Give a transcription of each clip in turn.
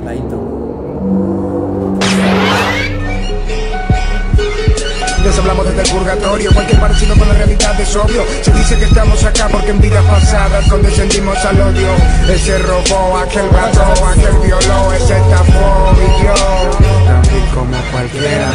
La intro. Les hablamos desde el purgatorio, cualquier parecido con la realidad es obvio. Se dice que estamos acá porque en vidas pasadas condescendimos al odio. Ese robó, aquel mató, aquel violó, ese tapó y yo también como cualquiera.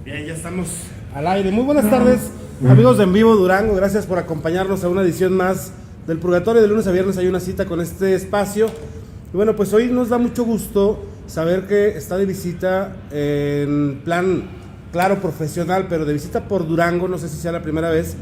Bien, ya estamos al aire. Muy buenas tardes, amigos de En Vivo Durango. Gracias por acompañarnos a una edición más del Purgatorio. De lunes a viernes hay una cita con este espacio. Y bueno, pues hoy nos da mucho gusto saber que está de visita en plan, claro, profesional, pero de visita por Durango, no sé si sea la primera vez,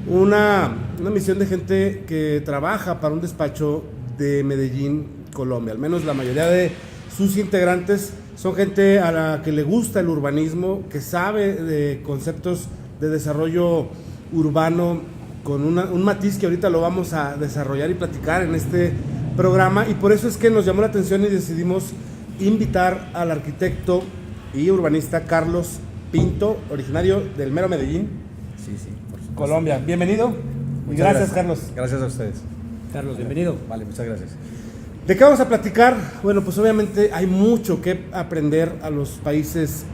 una misión de gente que trabaja para un despacho de Medellín, Colombia. Al menos la mayoría de sus integrantes son gente a la que le gusta el urbanismo, que sabe de conceptos de desarrollo urbano con un matiz que ahorita lo vamos a desarrollar y platicar en este programa, y por eso es que nos llamó la atención y decidimos invitar al arquitecto y urbanista Carlos Pinto, originario del mero Medellín, Sí, por supuesto. Colombia. Bienvenido. Y gracias, Carlos. Gracias a ustedes. Carlos, bienvenido. Vale, muchas gracias. ¿De qué vamos a platicar? Bueno, pues obviamente hay mucho que aprender a los países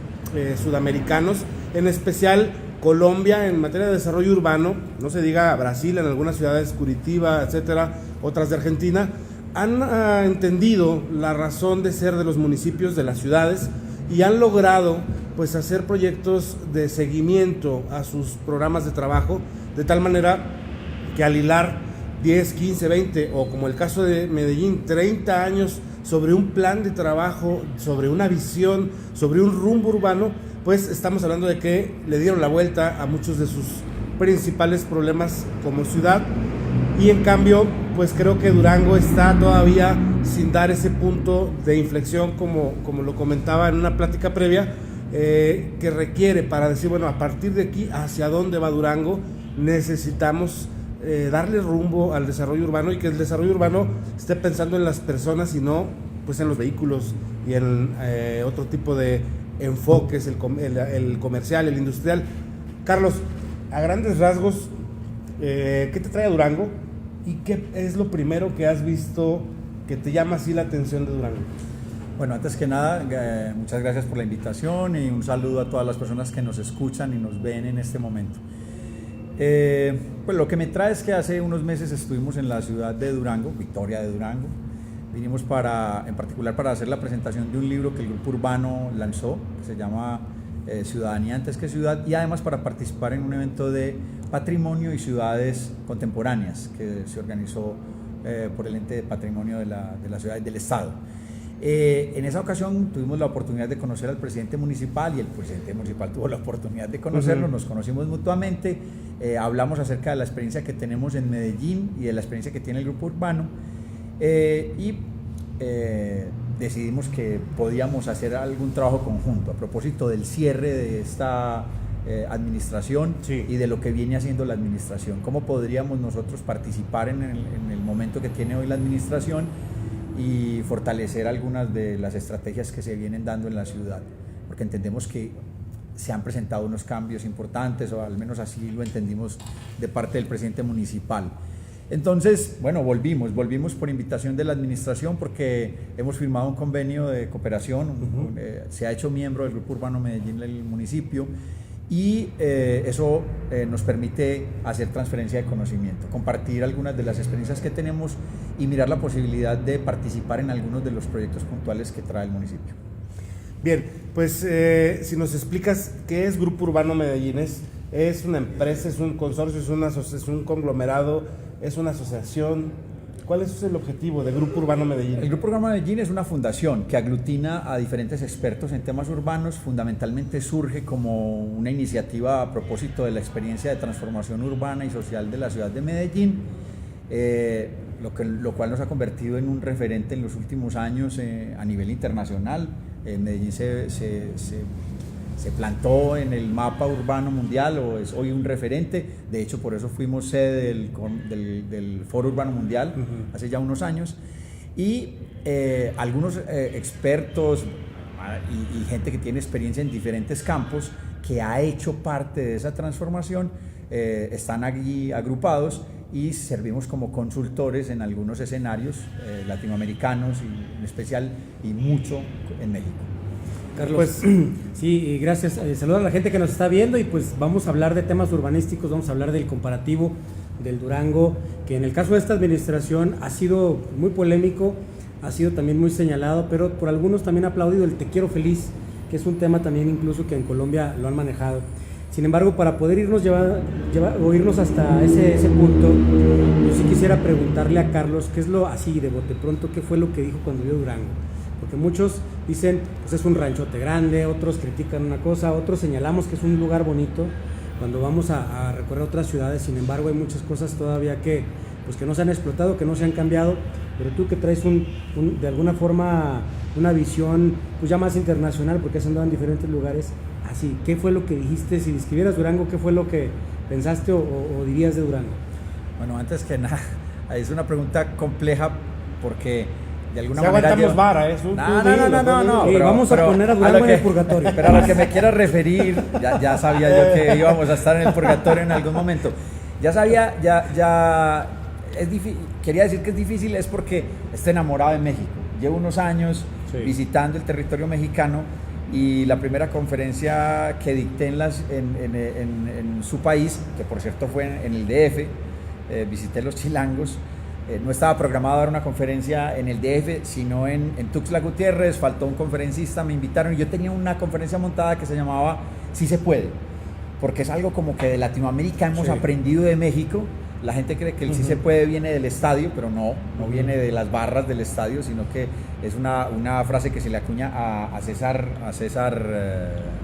sudamericanos, en especial Colombia en materia de desarrollo urbano. No se diga Brasil, en algunas ciudades, Curitiba, etcétera, otras de Argentina, han entendido la razón de ser de los municipios, de las ciudades, y han logrado pues hacer proyectos de seguimiento a sus programas de trabajo, de tal manera que al hilar 10, 15, 20 o como el caso de Medellín, 30 años sobre un plan de trabajo, sobre una visión, sobre un rumbo urbano, pues estamos hablando de que le dieron la vuelta a muchos de sus principales problemas como ciudad. Y en cambio, pues creo que Durango está todavía sin dar ese punto de inflexión, como lo comentaba en una plática previa, que requiere para decir, bueno, a partir de aquí, ¿hacia dónde va Durango? Necesitamos darle rumbo al desarrollo urbano, y que el desarrollo urbano esté pensando en las personas y no pues en los vehículos y en otro tipo de enfoques, el comercial, el industrial. Carlos, a grandes rasgos, ¿qué te trae a Durango? ¿Y qué es lo primero que has visto que te llama así la atención de Durango? Bueno, antes que nada, muchas gracias por la invitación y un saludo a todas las personas que nos escuchan y nos ven en este momento. Pues lo que me trae es que hace unos meses estuvimos en la ciudad de Durango, Victoria de Durango. Vinimos en particular para hacer la presentación de un libro que el Grupo Urbano lanzó, que se llama Ciudadanía antes que ciudad, y además para participar en un evento de patrimonio y ciudades contemporáneas que se organizó por el ente de patrimonio de la ciudad del estado. En esa ocasión tuvimos la oportunidad de conocer al presidente municipal, y el presidente municipal tuvo la oportunidad de conocerlo. Nos conocimos mutuamente, hablamos acerca de la experiencia que tenemos en Medellín y de la experiencia que tiene el Grupo Urbano, y decidimos que podíamos hacer algún trabajo conjunto a propósito del cierre de esta administración. Sí. Y de lo que viene haciendo la administración. ¿Cómo podríamos nosotros participar en el momento que tiene hoy la administración y fortalecer algunas de las estrategias que se vienen dando en la ciudad? Porque entendemos que se han presentado unos cambios importantes, o al menos así lo entendimos de parte del presidente municipal. Entonces, bueno, volvimos por invitación de la administración, porque hemos firmado un convenio de cooperación. Se ha hecho miembro del Grupo Urbano Medellín del municipio, y eso nos permite hacer transferencia de conocimiento, compartir algunas de las experiencias que tenemos y mirar la posibilidad de participar en algunos de los proyectos puntuales que trae el municipio. Bien, pues si nos explicas qué es Grupo Urbano Medellín. ¿Es una empresa, es un consorcio, es un conglomerado, es una asociación? ¿Cuál es el objetivo de Grupo Urbano Medellín? El Grupo Urbano Medellín es una fundación que aglutina a diferentes expertos en temas urbanos. Fundamentalmente surge como una iniciativa a propósito de la experiencia de transformación urbana y social de la ciudad de Medellín, lo cual nos ha convertido en un referente en los últimos años a nivel internacional. Medellín se plantó en el mapa urbano mundial, o es hoy un referente. De hecho, por eso fuimos sede del Foro Urbano Mundial hace ya unos años. Y algunos expertos y gente que tiene experiencia en diferentes campos, que ha hecho parte de esa transformación, están allí agrupados y servimos como consultores en algunos escenarios latinoamericanos y en especial, y mucho en México. Carlos. Pues sí, gracias. Saludos a la gente que nos está viendo, y pues vamos a hablar de temas urbanísticos, vamos a hablar del comparativo del Durango, que en el caso de esta administración ha sido muy polémico, ha sido también muy señalado, pero por algunos también aplaudido el Te Quiero Feliz, que es un tema también incluso que en Colombia lo han manejado. Sin embargo, para poder irnos irnos hasta ese punto, yo sí quisiera preguntarle a Carlos, ¿qué es lo así de bote pronto, qué fue lo que dijo cuando vio Durango? Porque muchos dicen, pues es un ranchote grande, otros critican una cosa, otros señalamos que es un lugar bonito cuando vamos a recorrer otras ciudades. Sin embargo, hay muchas cosas todavía que no se han explotado, que no se han cambiado, pero tú que traes de alguna forma una visión pues ya más internacional, porque has andado en diferentes lugares, así, ¿qué fue lo que dijiste? Si describieras Durango, ¿qué fue lo que pensaste o dirías de Durango? Bueno, antes que nada, es una pregunta compleja porque de alguna si manera aguantamos vara, ¿eh? No, pero vamos a poner a Durango en el purgatorio. Pero a lo que me quiera referir, ya sabía yo que íbamos a estar en el purgatorio en algún momento. Ya sabía, es difícil, quería decir que es difícil, es porque estoy enamorado de México. Llevo unos años visitando el territorio mexicano, y la primera conferencia que dicté en su país, que por cierto fue en el DF, visité los Chilangos. No estaba programado dar una conferencia en el DF, sino en Tuxtla Gutiérrez. Faltó un conferencista, me invitaron, y yo tenía una conferencia montada que se llamaba Sí se puede, porque es algo como que de Latinoamérica hemos aprendido de México. La gente cree que el sí se puede viene del estadio, pero no viene de las barras del estadio, sino que es una frase que se le acuña a César,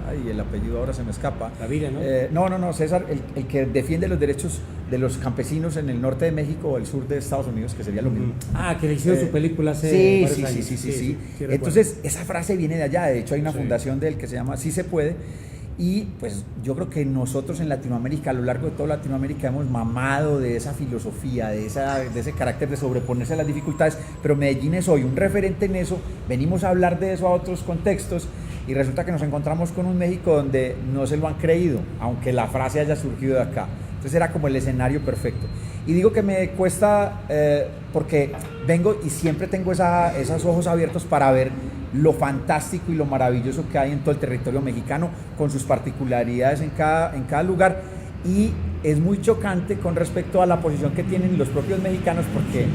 ay, el apellido ahora se me escapa. Gaviria, ¿no? No, César, el que defiende los derechos de los campesinos en el norte de México o el sur de Estados Unidos, que sería lo mismo. Ah, que le hicieron su película hace varios años. Sí. Entonces, esa frase viene de allá. De hecho, hay una fundación de él que se llama Sí se puede. Y pues yo creo que nosotros en Latinoamérica, a lo largo de toda Latinoamérica, hemos mamado de esa filosofía, de ese carácter de sobreponerse a las dificultades, pero Medellín es hoy un referente en eso. Venimos a hablar de eso a otros contextos, y resulta que nos encontramos con un México donde no se lo han creído, aunque la frase haya surgido de acá. Entonces era como el escenario perfecto. Y digo que me cuesta porque vengo y siempre tengo esos ojos abiertos para ver lo fantástico y lo maravilloso que hay en todo el territorio mexicano, con sus particularidades en cada lugar. Y es muy chocante con respecto a la posición que tienen los propios mexicanos, porque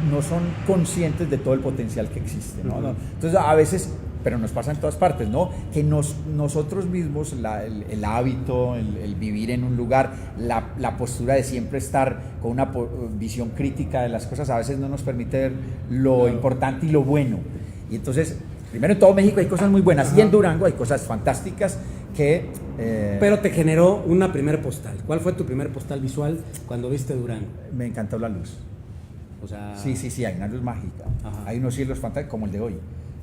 no son conscientes de todo el potencial que existe, ¿no? Entonces a veces, pero nos pasa en todas partes, ¿no? Que nosotros mismos, el hábito, el vivir en un lugar, la postura de siempre estar con una visión crítica de las cosas, a veces no nos permite ver lo importante y lo bueno. Y entonces, primero, en todo México hay cosas muy buenas, y en Durango hay cosas fantásticas que... Pero te generó una primer postal. ¿Cuál fue tu primer postal visual cuando viste Durango? Me encantó la luz. O sea... Sí, hay una luz mágica. Ajá. Hay unos cielos fantásticos como el de hoy.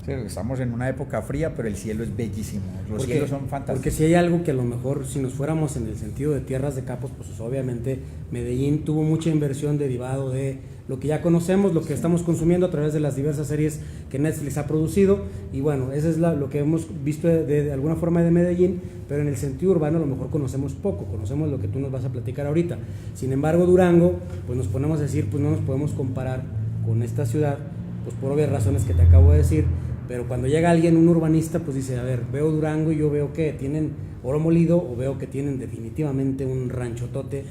Sí, estamos en una época fría, pero el cielo es bellísimo. Los cielos son fantásticos. Porque si hay algo que a lo mejor, si nos fuéramos en el sentido de tierras de capos, pues obviamente Medellín tuvo mucha inversión derivado de lo que ya conocemos, lo que estamos consumiendo a través de las diversas series que Netflix ha producido. Y bueno, eso es lo que hemos visto de alguna forma de Medellín, pero en el sentido urbano a lo mejor conocemos poco, conocemos lo que tú nos vas a platicar ahorita. Sin embargo, Durango, pues nos ponemos a decir, pues no nos podemos comparar con esta ciudad, pues por obvias razones que te acabo de decir. Pero cuando llega alguien, un urbanista, pues dice, a ver, veo Durango y yo veo que tienen oro molido, o veo que tienen definitivamente un ranchotote,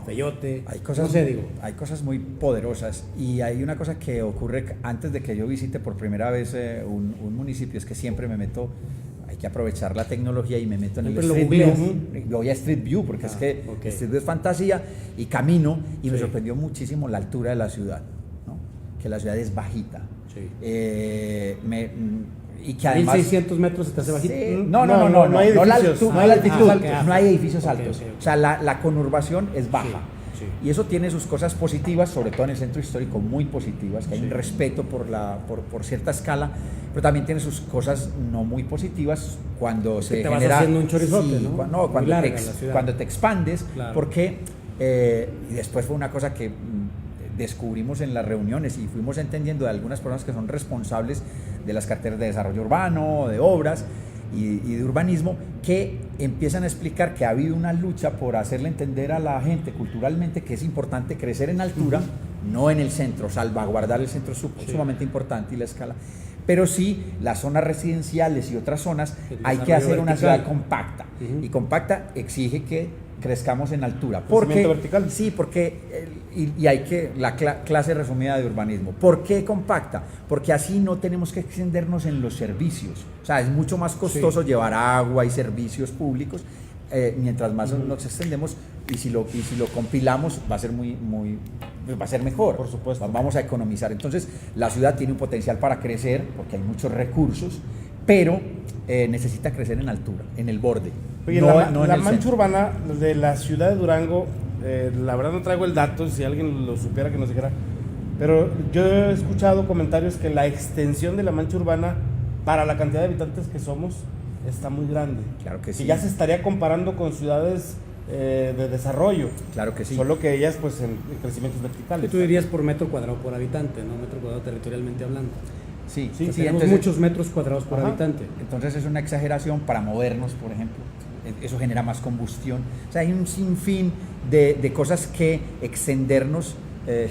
feyote, hay cosas, no sé, digo. Hay cosas muy poderosas, y hay una cosa que ocurre antes de que yo visite por primera vez un municipio, es que siempre me meto, hay que aprovechar la tecnología, y me meto en el Street View. Voy a Street View porque es que Street View es fantasía, y camino, y me sorprendió muchísimo la altura de la ciudad, ¿no? Que la ciudad es bajita. Sí. Y que además 1600 metros se te hace bajito. No hay edificios, no hay edificios altos. O sea, la conurbación es baja. Sí. Y eso tiene sus cosas positivas, sobre todo en el centro histórico, muy positivas, que hay un respeto por cierta escala, pero también tiene sus cosas no muy positivas cuando se te genera... vas haciendo un chorizote, sí, ¿no? No, Muy larga la ciudad. cuando te expandes, Claro. porque... y después fue una cosa que descubrimos en las reuniones y fuimos entendiendo de algunas personas que son responsables de las carteras de desarrollo urbano, de obras y de urbanismo, que empiezan a explicar que ha habido una lucha por hacerle entender a la gente culturalmente que es importante crecer en altura, no en el centro, salvaguardar el centro es sumamente importante y la escala, pero sí las zonas residenciales y otras zonas hay que hacer una ciudad compacta, y compacta exige que crezcamos en altura. Crecimiento vertical. Sí, porque y hay que la clase resumida de urbanismo. ¿Por qué compacta? Porque así no tenemos que extendernos en los servicios. O sea, es mucho más costoso llevar agua y servicios públicos. Mientras más nos extendemos y si lo compilamos va a ser va a ser mejor. Por supuesto. Vamos a economizar. Entonces, la ciudad tiene un potencial para crecer porque hay muchos recursos, pero necesita crecer en altura, en el borde. Oye, no la en el mancha centro. urbana de la ciudad de Durango, la verdad no traigo el dato, si alguien lo supiera que nos dijera, pero yo he escuchado comentarios que la extensión de la mancha urbana para la cantidad de habitantes que somos está muy grande. Claro que sí. Que ya se estaría comparando con ciudades de desarrollo. Claro que sí. Solo que ellas pues en crecimientos verticales. ¿Qué tú dirías por metro cuadrado por habitante, no metro cuadrado territorialmente hablando? Sí, Sí, Tenemos entonces, muchos metros cuadrados por Ajá. habitante. entonces es una exageración para movernos, por ejemplo. Eso genera más combustión. O sea, hay un sinfín de cosas que extendernos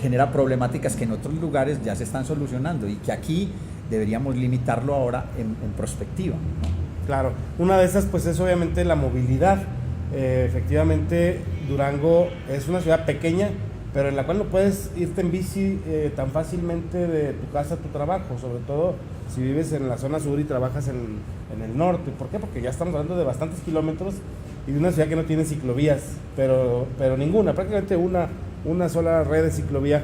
genera problemáticas que en otros lugares ya se están solucionando y que aquí deberíamos limitarlo ahora en perspectiva, ¿no? Claro, una de esas pues es obviamente la movilidad. Efectivamente, Durango es una ciudad pequeña, pero en la cual no puedes irte en bici tan fácilmente de tu casa a tu trabajo, sobre todo si vives en la zona sur y trabajas en el norte. ¿Por qué? Porque ya estamos hablando de bastantes kilómetros y de una ciudad que no tiene ciclovías, pero ninguna, prácticamente una sola red de ciclovía.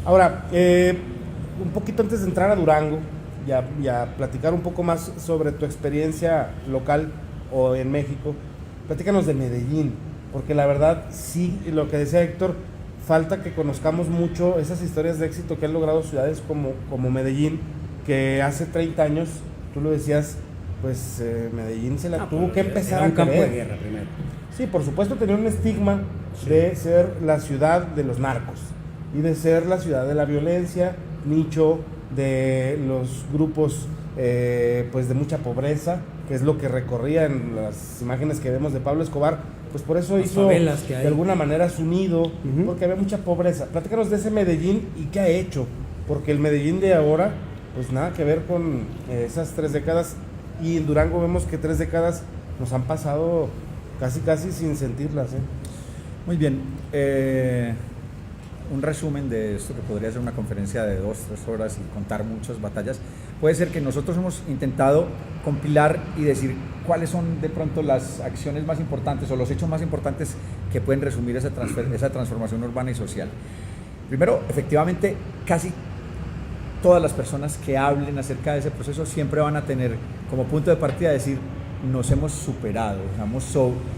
Ahora, un poquito antes de entrar a Durango y a platicar un poco más sobre tu experiencia local o en México, platícanos de Medellín, porque la verdad sí, lo que decía Héctor, falta que conozcamos mucho esas historias de éxito que han logrado ciudades como Medellín, que hace 30 años, tú lo decías, pues Medellín se la tuvo que empezar Era un a campo querer. de guerra primero. Sí, por supuesto tenía un estigma de ser la ciudad de los narcos y de ser la ciudad de la violencia, nicho de los grupos pues de mucha pobreza, que es lo que recorría en las imágenes que vemos de Pablo Escobar. Pues por eso Las hizo favelas que hay. de alguna manera su nido, porque había mucha pobreza. Platícanos de ese Medellín y qué ha hecho, porque el Medellín de ahora, pues nada que ver con esas 3 décadas, y en Durango vemos que 3 décadas nos han pasado casi sin sentirlas. Muy bien. Un resumen de esto, que podría ser una conferencia de 2-3 horas y contar muchas batallas, puede ser que nosotros hemos intentado compilar y decir cuáles son de pronto las acciones más importantes o los hechos más importantes que pueden resumir esa transformación urbana y social. Primero, efectivamente, casi todas las personas que hablen acerca de ese proceso siempre van a tener como punto de partida decir: nos hemos superado,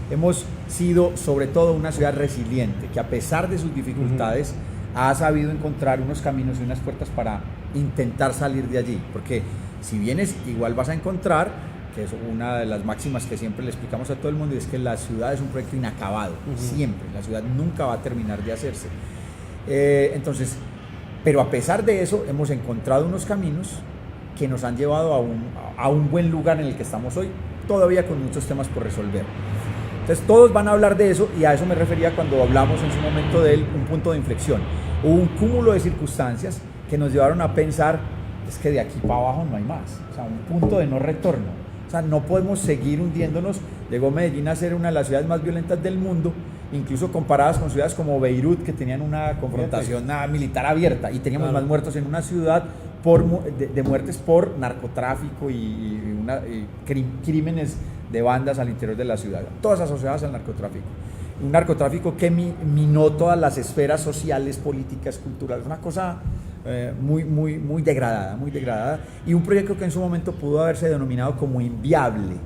hemos sido sobre todo una ciudad resiliente, que a pesar de sus dificultades ha sabido encontrar unos caminos y unas puertas para intentar salir de allí, porque si vienes igual vas a encontrar, que es una de las máximas que siempre le explicamos a todo el mundo, y es que la ciudad es un proyecto inacabado, siempre, la ciudad nunca va a terminar de hacerse. Entonces, pero a pesar de eso hemos encontrado unos caminos que nos han llevado a un buen lugar en el que estamos hoy, todavía con muchos temas por resolver. Entonces todos van a hablar de eso, y a eso me refería cuando hablamos en su momento de un punto de inflexión. Hubo un cúmulo de circunstancias que nos llevaron a pensar, es que de aquí para abajo no hay más, o sea, un punto de no retorno. O sea, no podemos seguir hundiéndonos. Llegó Medellín a ser una de las ciudades más violentas del mundo, incluso comparadas con ciudades como Beirut, que tenían una confrontación militar abierta, y teníamos más muertos en una ciudad de muertes por narcotráfico y crímenes de bandas al interior de la ciudad, todas asociadas al narcotráfico. Un narcotráfico que minó todas las esferas sociales, políticas, culturales, una cosa muy degradada, y un proyecto que en su momento pudo haberse denominado como inviable.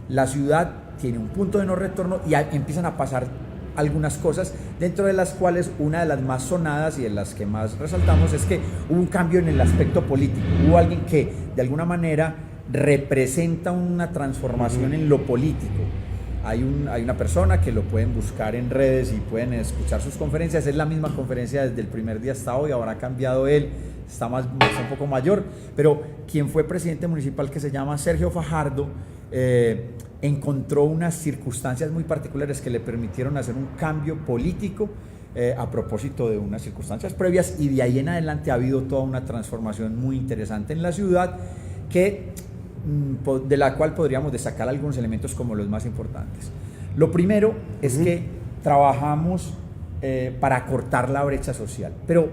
La ciudad tiene un punto de no retorno y empiezan a pasar algunas cosas, dentro de las cuales una de las más sonadas y de las que más resaltamos es que hubo un cambio en el aspecto político. Hubo alguien que de alguna manera representa una transformación en lo político. Hay una persona que lo pueden buscar en redes y pueden escuchar sus conferencias. Es la misma conferencia desde el primer día hasta hoy. Ahora ha cambiado él, está un poco mayor, pero quien fue presidente municipal, que se llama Sergio Fajardo, encontró unas circunstancias muy particulares que le permitieron hacer un cambio político a propósito de unas circunstancias previas, y de ahí en adelante ha habido toda una transformación muy interesante en la ciudad de la cual podríamos destacar algunos elementos como los más importantes. Lo primero es que trabajamos para acortar la brecha social, pero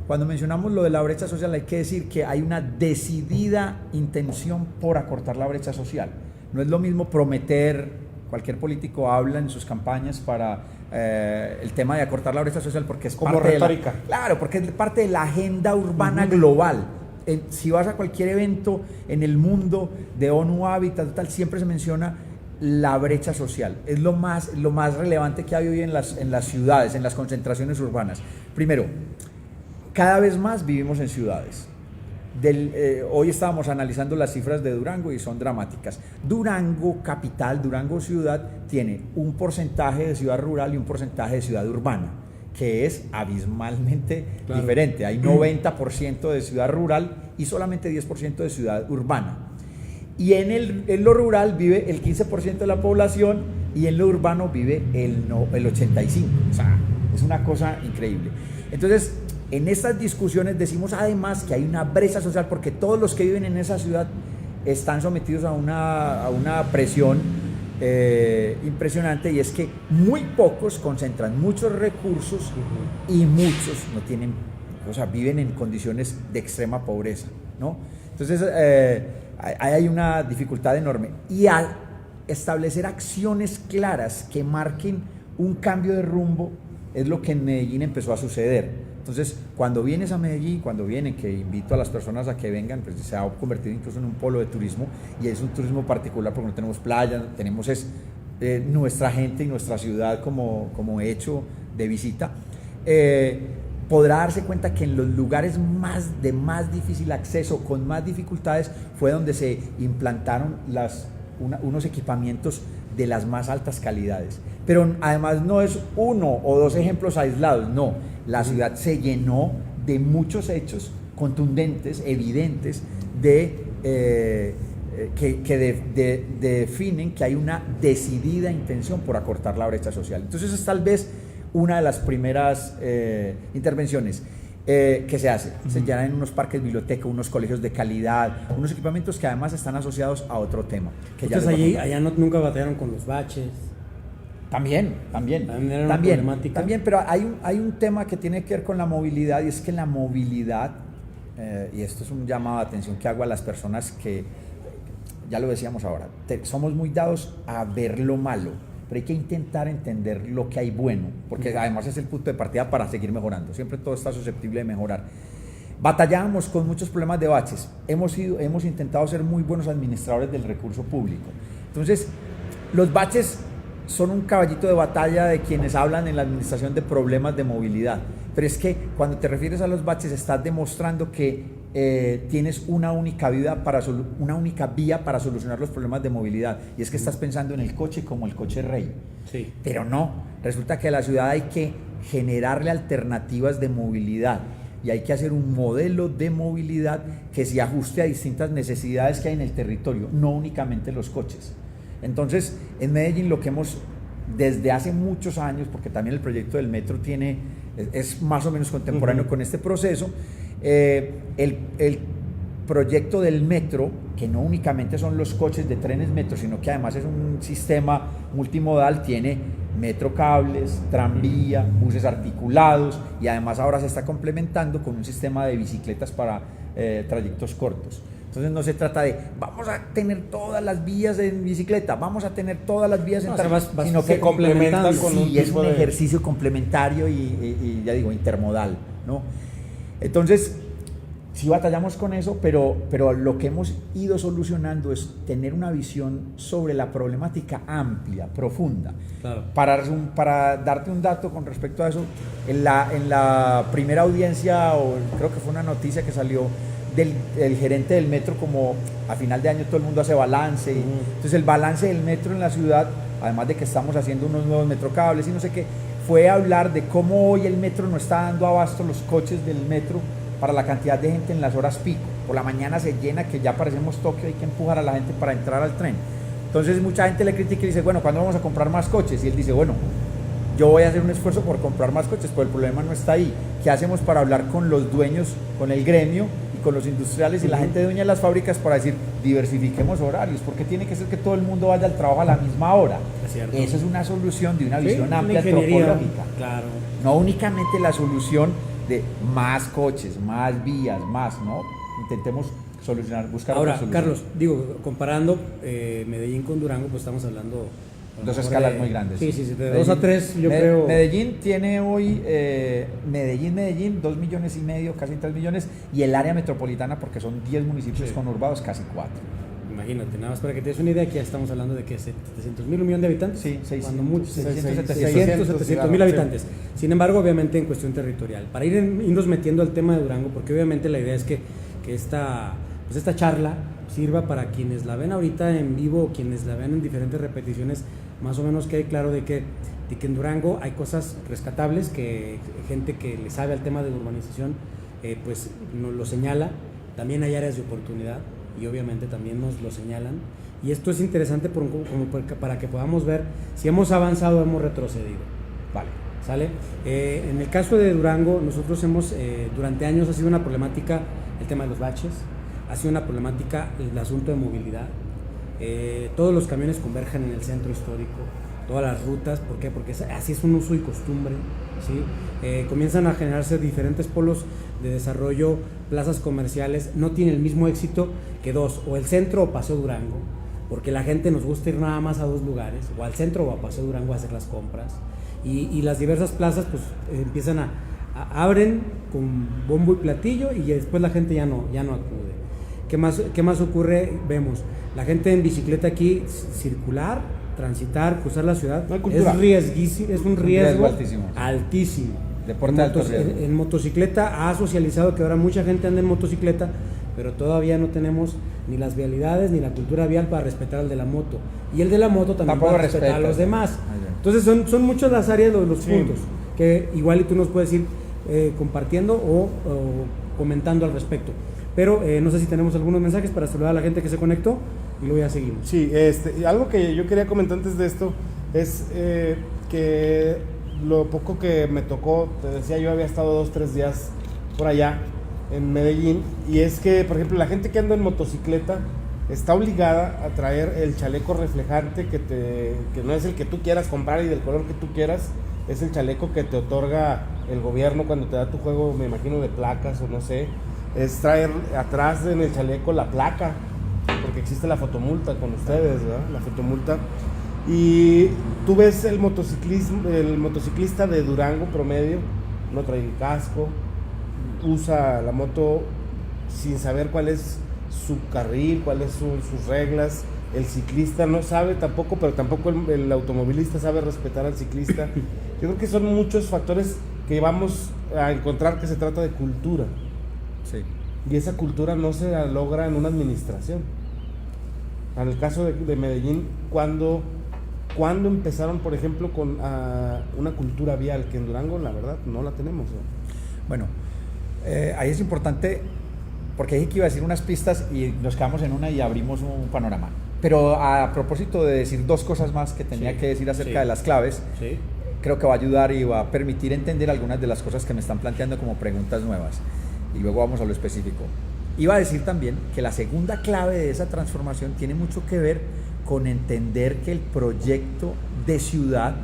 cuando mencionamos lo de la brecha social hay que decir que hay una decidida intención por acortar la brecha social. No es lo mismo prometer, cualquier político habla en sus campañas para el tema de acortar la brecha social porque es como retórica. Claro, porque es parte de la agenda urbana global. Si vas a cualquier evento en el mundo de ONU Habitat, tal, siempre se menciona la brecha social. Es lo más relevante que hay hoy en las ciudades, en las concentraciones urbanas. Primero, cada vez más vivimos en ciudades. Hoy estábamos analizando las cifras de Durango y son dramáticas. Durango capital, Durango ciudad, tiene un porcentaje de ciudad rural y un porcentaje de ciudad urbana, que es abismalmente diferente. Hay 90% de ciudad rural y solamente 10% de ciudad urbana. Y en lo rural vive el 15% de la población y en lo urbano vive el 85%. O sea, es una cosa increíble. Entonces, en estas discusiones decimos además que hay una brecha social porque todos los que viven en esa ciudad están sometidos a una presión impresionante, y es que muy pocos concentran muchos recursos y muchos no tienen, o sea, viven en condiciones de extrema pobreza, ¿no? Entonces hay una dificultad enorme, y a establecer acciones claras que marquen un cambio de rumbo es lo que en Medellín empezó a suceder. Entonces, cuando vienes a Medellín, que invito a las personas a que vengan, pues se ha convertido incluso en un polo de turismo, y es un turismo particular porque no tenemos playa, tenemos nuestra gente y nuestra ciudad como hecho de visita. Podrá darse cuenta que en los lugares de más difícil acceso, con más dificultades, fue donde se implantaron unos equipamientos de las más altas calidades. Pero además no es uno o dos ejemplos aislados, no. La ciudad se llenó de muchos hechos contundentes, evidentes, que definen que hay una decidida intención por acortar la brecha social. Entonces es tal vez una de las primeras intervenciones que se hace. Se llenan unos parques, bibliotecas, unos colegios de calidad, unos equipamientos que además están asociados a otro tema. Entonces allá nunca batallaron con los baches. También, pero hay un tema que tiene que ver con la movilidad, y es que la movilidad, y esto es un llamado de atención que hago a las personas que, ya lo decíamos ahora, somos muy dados a ver lo malo, pero hay que intentar entender lo que hay bueno, porque además es el punto de partida para seguir mejorando. Siempre todo está susceptible de mejorar. Batallábamos con muchos problemas de baches. Hemos intentado ser muy buenos administradores del recurso público. Entonces, los baches son un caballito de batalla de quienes hablan en la administración de problemas de movilidad. Pero es que cuando te refieres a los baches estás demostrando que tienes una única vía para solucionar los problemas de movilidad, y es que estás pensando en el coche como el coche rey. Sí. Pero no, resulta que a la ciudad hay que generarle alternativas de movilidad, y hay que hacer un modelo de movilidad que se ajuste a distintas necesidades que hay en el territorio, no únicamente los coches. Entonces, en Medellín lo que hemos, desde hace muchos años, porque también el proyecto del metro es más o menos contemporáneo con este proceso, el proyecto del metro, que no únicamente son los coches de trenes metro, sino que además es un sistema multimodal, tiene metro cables, tranvía, buses articulados, y además ahora se está complementando con un sistema de bicicletas para trayectos cortos. Entonces no se trata de vamos a tener todas las vías en bicicleta, vamos a tener todas las vías en tranvía, sino que complementan con sí, es un ejercicio complementario y ya digo, intermodal, ¿no? Entonces, sí batallamos con eso, pero lo que hemos ido solucionando es tener una visión sobre la problemática amplia, profunda. Claro. Para darte un dato con respecto a eso, en la primera audiencia, o creo que fue una noticia que salió del gerente del metro, como a final de año todo el mundo hace balance, entonces el balance del metro en la ciudad, además de que estamos haciendo unos nuevos metrocables y no sé qué, fue hablar de cómo hoy el metro no está dando abasto los coches del metro para la cantidad de gente en las horas pico. Por la mañana se llena, que ya parecemos Tokio, hay que empujar a la gente para entrar al tren. Entonces mucha gente le critica y dice, bueno, ¿cuándo vamos a comprar más coches? Y él dice, bueno, yo voy a hacer un esfuerzo por comprar más coches, pero el problema no está ahí. ¿Qué hacemos para hablar con los dueños, con el gremio y con los industriales y la gente dueña de las fábricas para decir, diversifiquemos horarios? Porque tiene que ser que todo el mundo vaya al trabajo a la misma hora. Eso es una solución de una visión amplia antropológica. Claro. No únicamente la solución de más coches, más vías, más, ¿no? Intentemos buscar Ahora, otra solución. Carlos, digo, comparando Medellín con Durango, pues estamos hablando... Dos escalas muy grandes. Sí, de 2 a 3, yo creo... Medellín tiene hoy, Medellín, 2,5 millones, casi 3 millones, y el área metropolitana, porque son 10 municipios conurbados, casi 4. Imagínate, nada más para que te des una idea, que ya estamos hablando de que 700,000, 1 millón de habitantes. Sí, 600,000 habitantes. Sin embargo, obviamente en cuestión territorial. Para irnos metiendo al tema de Durango, porque obviamente la idea es que esta charla sirva para quienes la ven ahorita en vivo o quienes la ven en diferentes repeticiones, más o menos quede claro de que en Durango hay cosas rescatables, que gente que le sabe al tema de urbanización pues nos lo señala. También hay áreas de oportunidad y obviamente también nos lo señalan, y esto es interesante para que podamos ver si hemos avanzado o hemos retrocedido. Vale. ¿Sale? En el caso de Durango, nosotros hemos, durante años ha sido una problemática el tema de los baches, ha sido una problemática el asunto de movilidad. Todos los camiones convergen en el centro histórico, todas las rutas. ¿Por qué? Porque así es un uso y costumbre, ¿sí? Comienzan a generarse diferentes polos de desarrollo, plazas comerciales. No tiene el mismo éxito que dos, o el centro o Paseo Durango, porque la gente nos gusta ir nada más a dos lugares, o al centro o a Paseo Durango a hacer las compras, y las diversas plazas pues empiezan abren con bombo y platillo, y después la gente ya no acude. ¿Qué más ocurre? Vemos la gente en bicicleta aquí, circular, transitar, cruzar la ciudad, es riesguísimo, es un riesgo altísimo. Deporte de alto riesgo. En motocicleta ha socializado que ahora mucha gente anda en motocicleta, pero todavía no tenemos ni las vialidades ni la cultura vial para respetar al de la moto, y el de la moto también para respetar a los demás. Entonces son muchas las áreas, los puntos que igual y tú nos puedes ir compartiendo o comentando al respecto. Pero no sé si tenemos algunos mensajes para saludar a la gente que se conectó y luego ya seguimos. Sí, algo que yo quería comentar antes de esto es que lo poco que me tocó, te decía, yo había estado 2-3 días por allá en Medellín, y es que, por ejemplo, la gente que anda en motocicleta está obligada a traer el chaleco reflejante que no es el que tú quieras comprar y del color que tú quieras, es el chaleco que te otorga el gobierno cuando te da tu juego, me imagino, de placas o no sé. Es traer atrás en el chaleco la placa, porque existe la fotomulta con ustedes, ¿verdad? La fotomulta. Y tú ves el motociclista de Durango promedio, no trae el casco, usa la moto sin saber cuál es su carril, cuáles son sus reglas. El ciclista no sabe tampoco, pero tampoco el automovilista sabe respetar al ciclista. Yo creo que son muchos factores que vamos a encontrar que se trata de cultura. Sí. Y esa cultura no se logra en una administración. En el caso de Medellín, ¿cuándo empezaron, por ejemplo, con una cultura vial? Que en Durango, la verdad, no la tenemos, ¿no? Bueno, ahí es importante, porque dije que iba a decir unas pistas y nos quedamos en una y abrimos un panorama. Pero a propósito de decir dos cosas más que tenía que decir acerca de las claves, creo que va a ayudar y va a permitir entender algunas de las cosas que me están planteando como preguntas nuevas. Y luego vamos a lo específico. Iba a decir también que la segunda clave de esa transformación tiene mucho que ver con entender que el proyecto de ciudad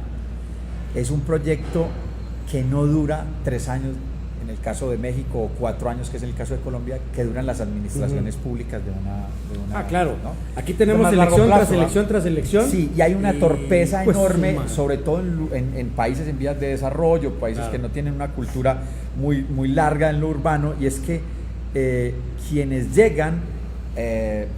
es un proyecto que no dura 3 años, en el caso de México, o 4 años, que es el caso de Colombia, que duran las administraciones públicas de una claro, ¿no? Aquí tenemos elección tras elección tras elección. Sí, y hay una torpeza enorme, sobre todo en países en vías de desarrollo, países que no tienen una cultura muy larga en lo urbano, y es que quienes llegan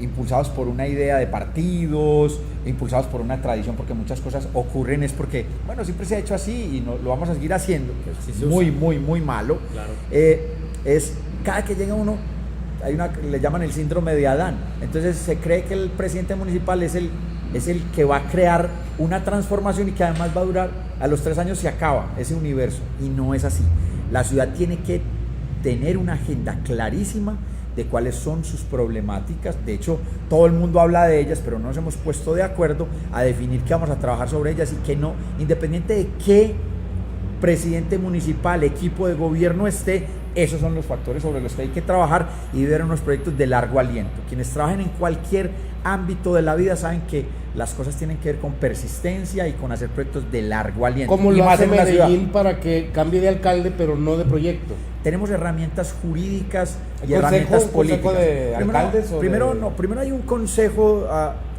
impulsados por una idea de partidos, impulsados por una tradición, porque muchas cosas ocurren es porque, bueno, siempre se ha hecho así y no, lo vamos a seguir haciendo, que es muy malo. Claro. Es cada que llega uno, le llaman el síndrome de Adán. Entonces se cree que el presidente municipal es el que va a crear una transformación y que además va a durar, a los 3 años se acaba ese universo, y no es así. La ciudad tiene que tener una agenda clarísima de cuáles son sus problemáticas. De hecho, todo el mundo habla de ellas, pero no nos hemos puesto de acuerdo a definir que vamos a trabajar sobre ellas y que no, independiente de qué presidente municipal, equipo de gobierno esté, esos son los factores sobre los que hay que trabajar y ver unos proyectos de largo aliento. Quienes trabajen en cualquier ámbito de la vida saben que las cosas tienen que ver con persistencia y con hacer proyectos de largo aliento. ¿Cómo y lo más hace en una ciudad. Medellín para que cambie de alcalde pero no de proyecto? Tenemos herramientas jurídicas y ¿Un herramientas consejo políticas. de alcaldes o Primero hay un consejo,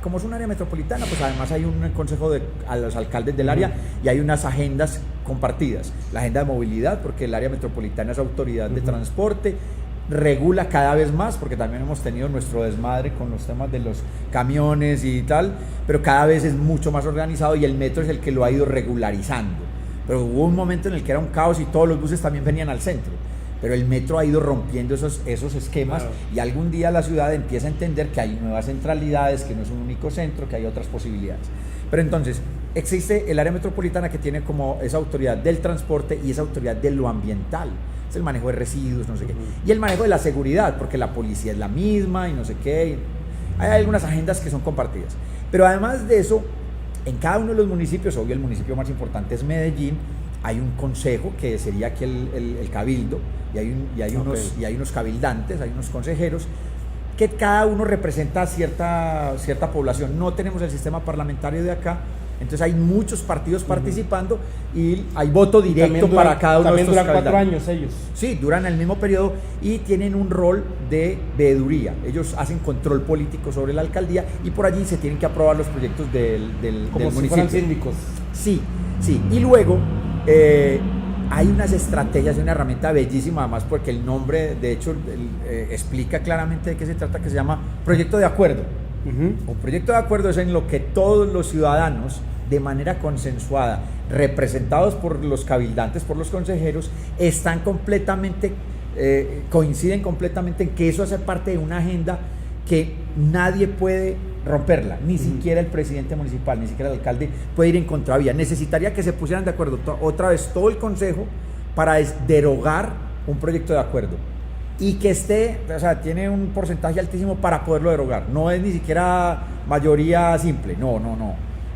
como es un área metropolitana, pues además hay un consejo a los alcaldes del área y hay unas agendas compartidas. La agenda de movilidad, porque el área metropolitana es autoridad de transporte, regula cada vez más, porque también hemos tenido nuestro desmadre con los temas de los camiones y tal, pero cada vez es mucho más organizado y el metro es el que lo ha ido regularizando. Pero hubo un momento en el que era un caos y todos los buses también venían al centro. Pero el metro ha ido rompiendo esos esquemas, claro. Y algún día la ciudad empieza a entender que hay nuevas centralidades, que no es un único centro, que hay otras posibilidades. Pero entonces, existe el área metropolitana que tiene como esa autoridad del transporte y esa autoridad de lo ambiental. Es el manejo de residuos, no sé qué. Y el manejo de la seguridad, porque la policía es la misma y no sé qué. Hay algunas agendas que son compartidas. Pero además de eso, en cada uno de los municipios, obvio el municipio más importante es Medellín, hay un consejo que sería aquí el cabildo, y hay unos cabildantes, hay unos consejeros, que cada uno representa cierta población. No tenemos el sistema parlamentario de acá, entonces hay muchos partidos participando y hay voto directo para cada uno de estos cabildantes. También duran 4 años ellos. Sí, duran el mismo periodo y tienen un rol de veeduría. Ellos hacen control político sobre la alcaldía y por allí se tienen que aprobar los proyectos del Como si municipio. fueran síndicos. Sí. Y luego hay unas estrategias y una herramienta bellísima, además porque el nombre, de hecho, explica claramente de qué se trata, que se llama proyecto de acuerdo. Un proyecto de acuerdo es en lo que todos los ciudadanos, de manera consensuada, representados por los cabildantes, por los consejeros, están completamente, coinciden completamente en que eso hace parte de una agenda que nadie puede romperla, ni siquiera el presidente municipal, ni siquiera el alcalde puede ir en contravía. Necesitaría que se pusieran de acuerdo otra vez todo el consejo para derogar un proyecto de acuerdo y que tiene un porcentaje altísimo para poderlo derogar. No es ni siquiera mayoría simple, no,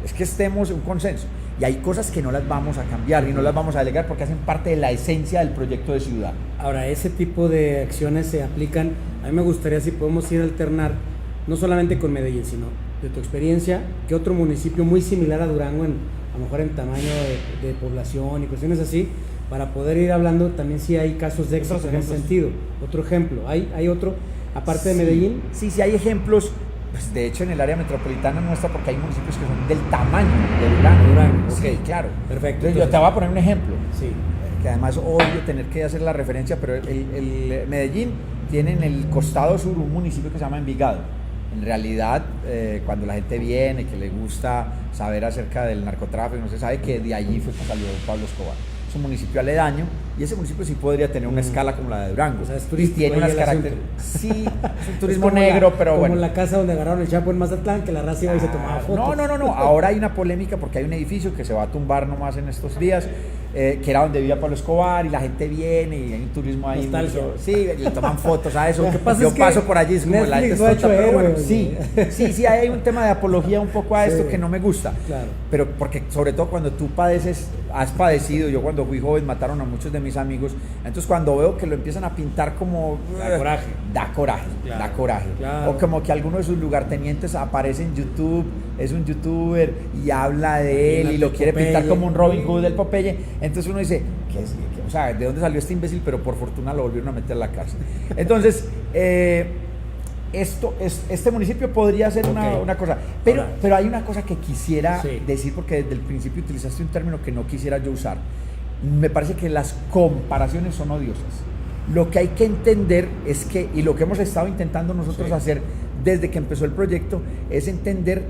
es que estemos en un consenso y hay cosas que no las vamos a cambiar y no las vamos a delegar porque hacen parte de la esencia del proyecto de ciudad. Ahora, ese tipo de acciones se aplican, a mí me gustaría si podemos ir a alternar no solamente con Medellín, sino de tu experiencia, ¿qué otro municipio muy similar a Durango, a lo mejor en tamaño de población y cuestiones así, para poder ir hablando también si hay casos de éxito en ese sentido? Otro ejemplo, ¿hay otro, aparte de Medellín? Sí, hay ejemplos, pues de hecho en el área metropolitana nuestra, porque hay municipios que son del tamaño de Durango. Sí, ok, claro. Perfecto. Entonces yo te voy a poner un ejemplo, sí, que además odio tener que hacer la referencia, pero el Medellín tiene en el costado sur un municipio que se llama Envigado. En realidad, cuando la gente viene, que le gusta saber acerca del narcotráfico, no se sabe que de allí fue que salió Pablo Escobar. Es un municipio aledaño y ese municipio sí podría tener una escala como la de Durango. O sea, es turístico. Tiene unas características. Sí, es un turismo negro, pero como bueno. Como la casa donde agarraron el Chapo en Mazatlán, que la raza iba y se tomaba fotos. No. Ahora hay una polémica porque hay un edificio que se va a tumbar nomás en estos días, que era donde vivía Pablo Escobar y la gente viene y hay un turismo ahí. Sí, le toman fotos a eso. Yo paso por allí, es como la gente está, pero bueno, sí, hay un tema de apología un poco a esto que no me gusta. Claro. Pero porque sobre todo cuando tú has padecido, yo cuando fui joven mataron a muchos de mis amigos, entonces cuando veo que lo empiezan a pintar como da coraje, claro. O como que alguno de sus lugartenientes aparece en YouTube, es un youtuber y habla de él y lo quiere pintar como un Robin Hood del Popeye, entonces uno dice, o sea, ¿de dónde salió este imbécil? Pero por fortuna lo volvieron a meter a la cárcel. Entonces, este municipio podría ser una cosa, pero hay una cosa que quisiera decir, porque desde el principio utilizaste un término que no quisiera yo usar. Me parece que las comparaciones son odiosas. Lo que hay que entender es que, y lo que hemos estado intentando nosotros hacer desde que empezó el proyecto, es entender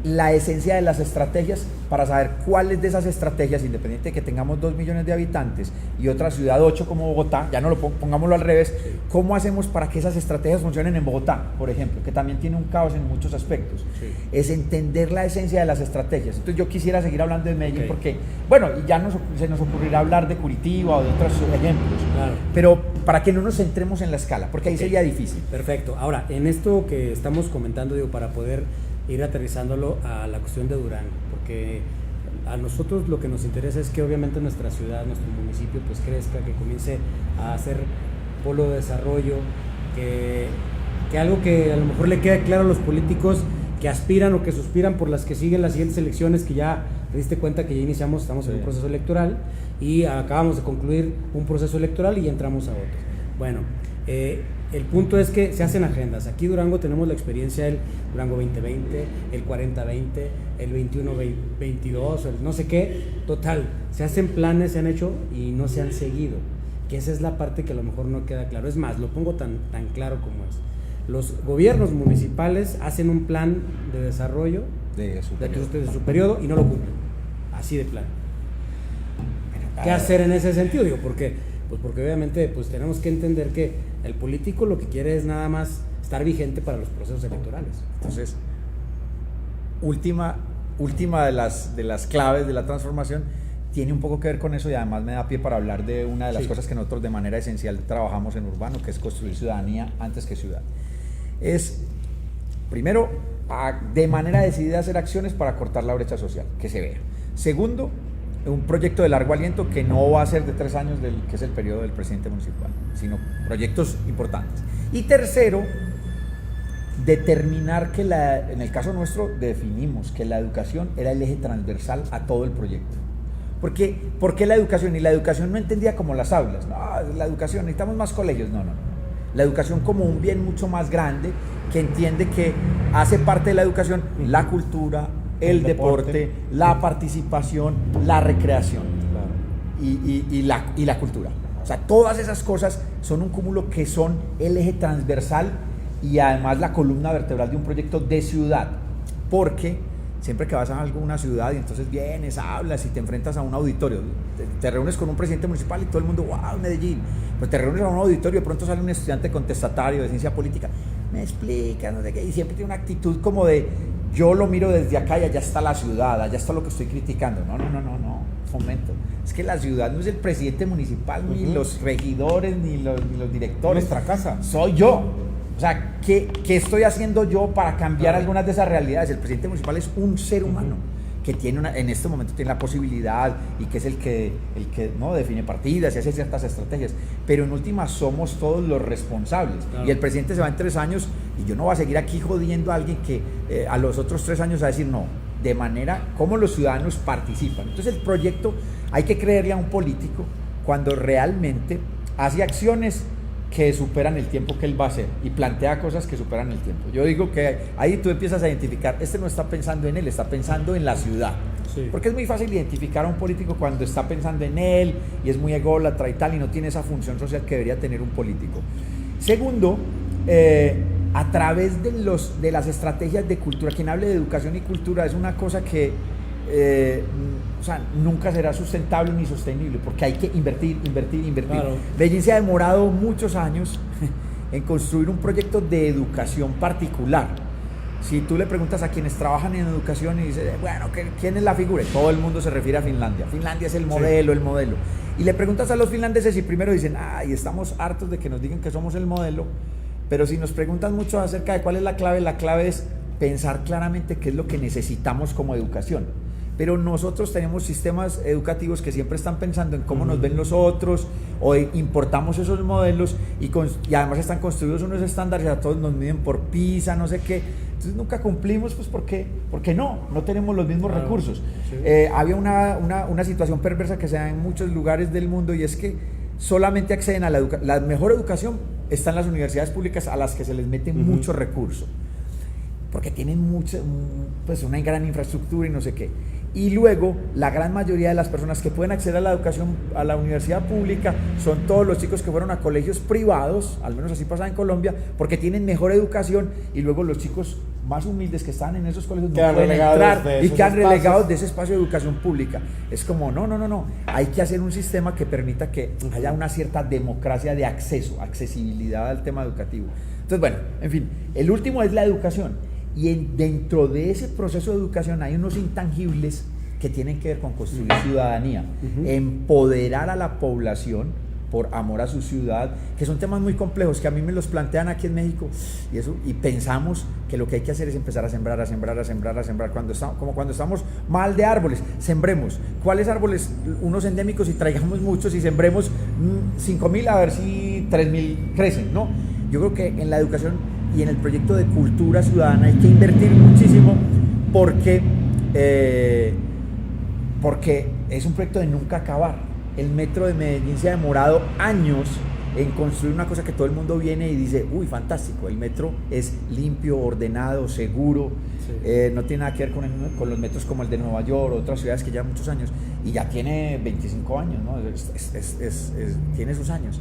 la esencia de las estrategias para saber cuáles de esas estrategias, independiente de que tengamos 2 millones de habitantes y otra ciudad 8 como Bogotá, ya no lo pongámoslo al revés, cómo hacemos para que esas estrategias funcionen en Bogotá, por ejemplo, que también tiene un caos en muchos aspectos. Es entender la esencia de las estrategias. Entonces yo quisiera seguir hablando de Medellín porque, bueno, y ya se nos ocurrirá hablar de Curitiba o de otros ejemplos, pero para que no nos centremos en la escala, porque ahí sería difícil. Perfecto. Ahora, en esto que estamos comentando, digo, para poder ir aterrizándolo a la cuestión de Durango, porque a nosotros lo que nos interesa es que obviamente nuestra ciudad, nuestro municipio pues crezca, que comience a ser polo de desarrollo, que algo que a lo mejor le quede claro a los políticos que aspiran o que suspiran por las que siguen las siguientes elecciones, que ya te diste cuenta que ya estamos en un proceso electoral y acabamos de concluir un proceso electoral y ya entramos a otro. Bueno, el punto es que se hacen agendas. Aquí Durango tenemos la experiencia del Durango 2020, el 4020, el 2122, el no sé qué. Total, se hacen planes, se han hecho y no se han seguido. Que esa es la parte que a lo mejor no queda claro. Es más, lo pongo tan claro como es. Los gobiernos municipales hacen un plan de desarrollo de su periodo y no lo cumplen. Así de plano. ¿Qué hacer en ese sentido? Digo, porque obviamente pues tenemos que entender que el político lo que quiere es nada más estar vigente para los procesos electorales. Entonces, última de las claves de la transformación tiene un poco que ver con eso, y además me da pie para hablar de una de las cosas que nosotros de manera esencial trabajamos en Urbano, que es construir ciudadanía antes que ciudad. Es, primero, de manera decidida hacer acciones para cortar la brecha social, que se vea. Segundo, un proyecto de largo aliento que no va a ser de 3 años, que es el periodo del presidente municipal, sino proyectos importantes. Y tercero, determinar que en el caso nuestro definimos que la educación era el eje transversal a todo el proyecto. ¿Por qué la educación? Y la educación no entendía como las aulas, no, la educación, necesitamos más colegios, no. La educación como un bien mucho más grande, que entiende que hace parte de la educación la cultura, el deporte, la participación, la recreación y la cultura. O sea, todas esas cosas son un cúmulo que son el eje transversal y además la columna vertebral de un proyecto de ciudad. Porque siempre que vas a alguna ciudad y entonces vienes, hablas y te enfrentas a un auditorio, te reúnes con un presidente municipal y todo el mundo, wow, Medellín. Pues te reúnes a un auditorio y de pronto sale un estudiante contestatario de ciencia política, me explica, no sé qué, y siempre tiene una actitud como de, yo lo miro desde acá y allá está la ciudad, allá está lo que estoy criticando. No, momento. Es que la ciudad no es el presidente municipal, ni los regidores, ni los directores. Nuestra casa. Soy yo. O sea, ¿qué estoy haciendo yo para cambiar algunas de esas realidades? El presidente municipal es un ser humano que tiene en este momento tiene la posibilidad y que es el que ¿no? define partidas y hace ciertas estrategias, pero en última somos todos los responsables. Claro. Y el presidente se va en 3 años y yo no voy a seguir aquí jodiendo a alguien que a los otros 3 años va a decir no, de manera como los ciudadanos participan. Entonces el proyecto hay que creerle a un político cuando realmente hace acciones que superan el tiempo que él va a hacer y plantea cosas que superan el tiempo. Yo digo que ahí tú empiezas a identificar, no está pensando en él, está pensando en la ciudad. Sí. Porque es muy fácil identificar a un político cuando está pensando en él y es muy ególatra y tal, y no tiene esa función social que debería tener un político. Segundo, a través de las estrategias de cultura, quien hable de educación y cultura es una cosa que o sea, nunca será sustentable ni sostenible, porque hay que invertir. Claro. Medellín se ha demorado muchos años en construir un proyecto de educación particular. Si tú le preguntas a quienes trabajan en educación y dices, bueno, ¿quién es la figura? Todo el mundo se refiere a Finlandia. Finlandia es el modelo, sí. El modelo. Y le preguntas a los finlandeses y primero dicen, ay, estamos hartos de que nos digan que somos el modelo, pero si nos preguntan mucho acerca de cuál es la clave es pensar claramente qué es lo que necesitamos como educación. Pero nosotros tenemos sistemas educativos que siempre están pensando en cómo nos ven los otros, o importamos esos modelos y además están construidos unos estándares, a todos nos miden por PISA, no sé qué. Entonces nunca cumplimos, pues porque no tenemos los mismos recursos. Sí. Había una situación perversa que se da en muchos lugares del mundo, y es que solamente acceden a la mejor educación está en las universidades públicas, a las que se les mete mucho recurso, porque tienen pues una gran infraestructura y no sé qué. Y luego, la gran mayoría de las personas que pueden acceder a la educación, a la universidad pública, son todos los chicos que fueron a colegios privados, al menos así pasa en Colombia, porque tienen mejor educación, y luego los chicos más humildes que están en esos colegios no pueden entrar y quedan relegados de ese espacio de educación pública. Es como, no, hay que hacer un sistema que permita que haya una cierta democracia de acceso, accesibilidad al tema educativo. Entonces, bueno, en fin, el último es la educación. Y dentro de ese proceso de educación hay unos intangibles que tienen que ver con construir ciudadanía, empoderar a la población por amor a su ciudad, que son temas muy complejos que a mí me los plantean aquí en México, y pensamos que lo que hay que hacer es empezar a sembrar, como cuando estamos mal de árboles, sembremos. ¿Cuáles árboles? Unos endémicos, y traigamos muchos y sembremos 5.000 a ver si 3.000 crecen, ¿no? Yo creo que en la educación y en el proyecto de cultura ciudadana hay que invertir muchísimo porque es un proyecto de nunca acabar. El metro de Medellín se ha demorado años en construir una cosa que todo el mundo viene y dice, uy, fantástico, el metro es limpio, ordenado, seguro, no tiene nada que ver con los metros como el de Nueva York o otras ciudades que llevan muchos años, y ya tiene 25 años, ¿no? Tiene sus años.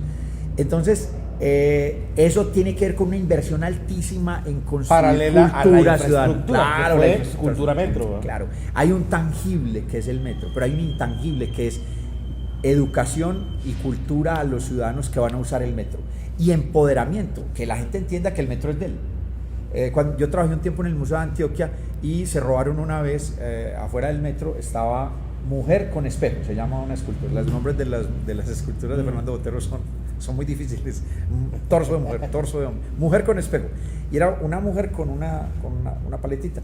Entonces, eso tiene que ver con una inversión altísima en construir paralela cultura a la ciudadana. Claro, la cultura metro, ¿no? Claro, hay un tangible que es el metro, pero hay un intangible que es educación y cultura a los ciudadanos que van a usar el metro, y empoderamiento, que la gente entienda que el metro es de él. Cuando yo trabajé un tiempo en el Museo de Antioquia y se robaron una vez, afuera del metro estaba Mujer con espejo, se llama una escultura. Los nombres de las esculturas de Fernando Botero son muy difíciles. Torso de mujer, torso de hombre, mujer con espejo, y era una mujer con una paletita.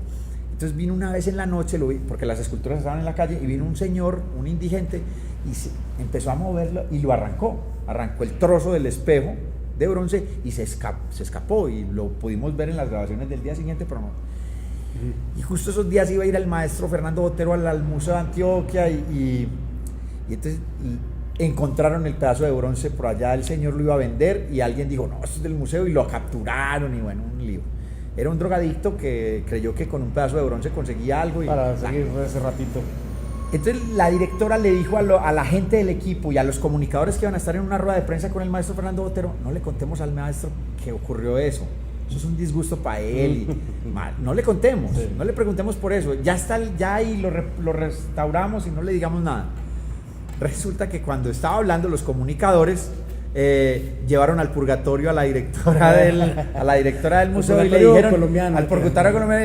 Entonces vino una vez en la noche, lo vi, porque las esculturas estaban en la calle, y vino un señor, un indigente, y empezó a moverlo y lo arrancó el trozo del espejo de bronce y se escapó, y lo pudimos ver en las grabaciones del día siguiente, pero no. Y justo esos días iba a ir el maestro Fernando Botero al Museo de Antioquia, y entonces encontraron el pedazo de bronce por allá, el señor lo iba a vender y alguien dijo, no, esto es del museo, y lo capturaron, y bueno, un lío. Era un drogadicto que creyó que con un pedazo de bronce conseguía algo. Para seguir ese ratito. Entonces la directora le dijo a la gente del equipo y a los comunicadores que iban a estar en una rueda de prensa con el maestro Fernando Botero, no le contemos al maestro que ocurrió eso. Eso es un disgusto para él. No le contemos, no le preguntemos por eso. Ya está, ya, y lo restauramos y no le digamos nada. Resulta que cuando estaba hablando los comunicadores llevaron al purgatorio a la directora del museo, y le dijeron al purgatorio colombiano,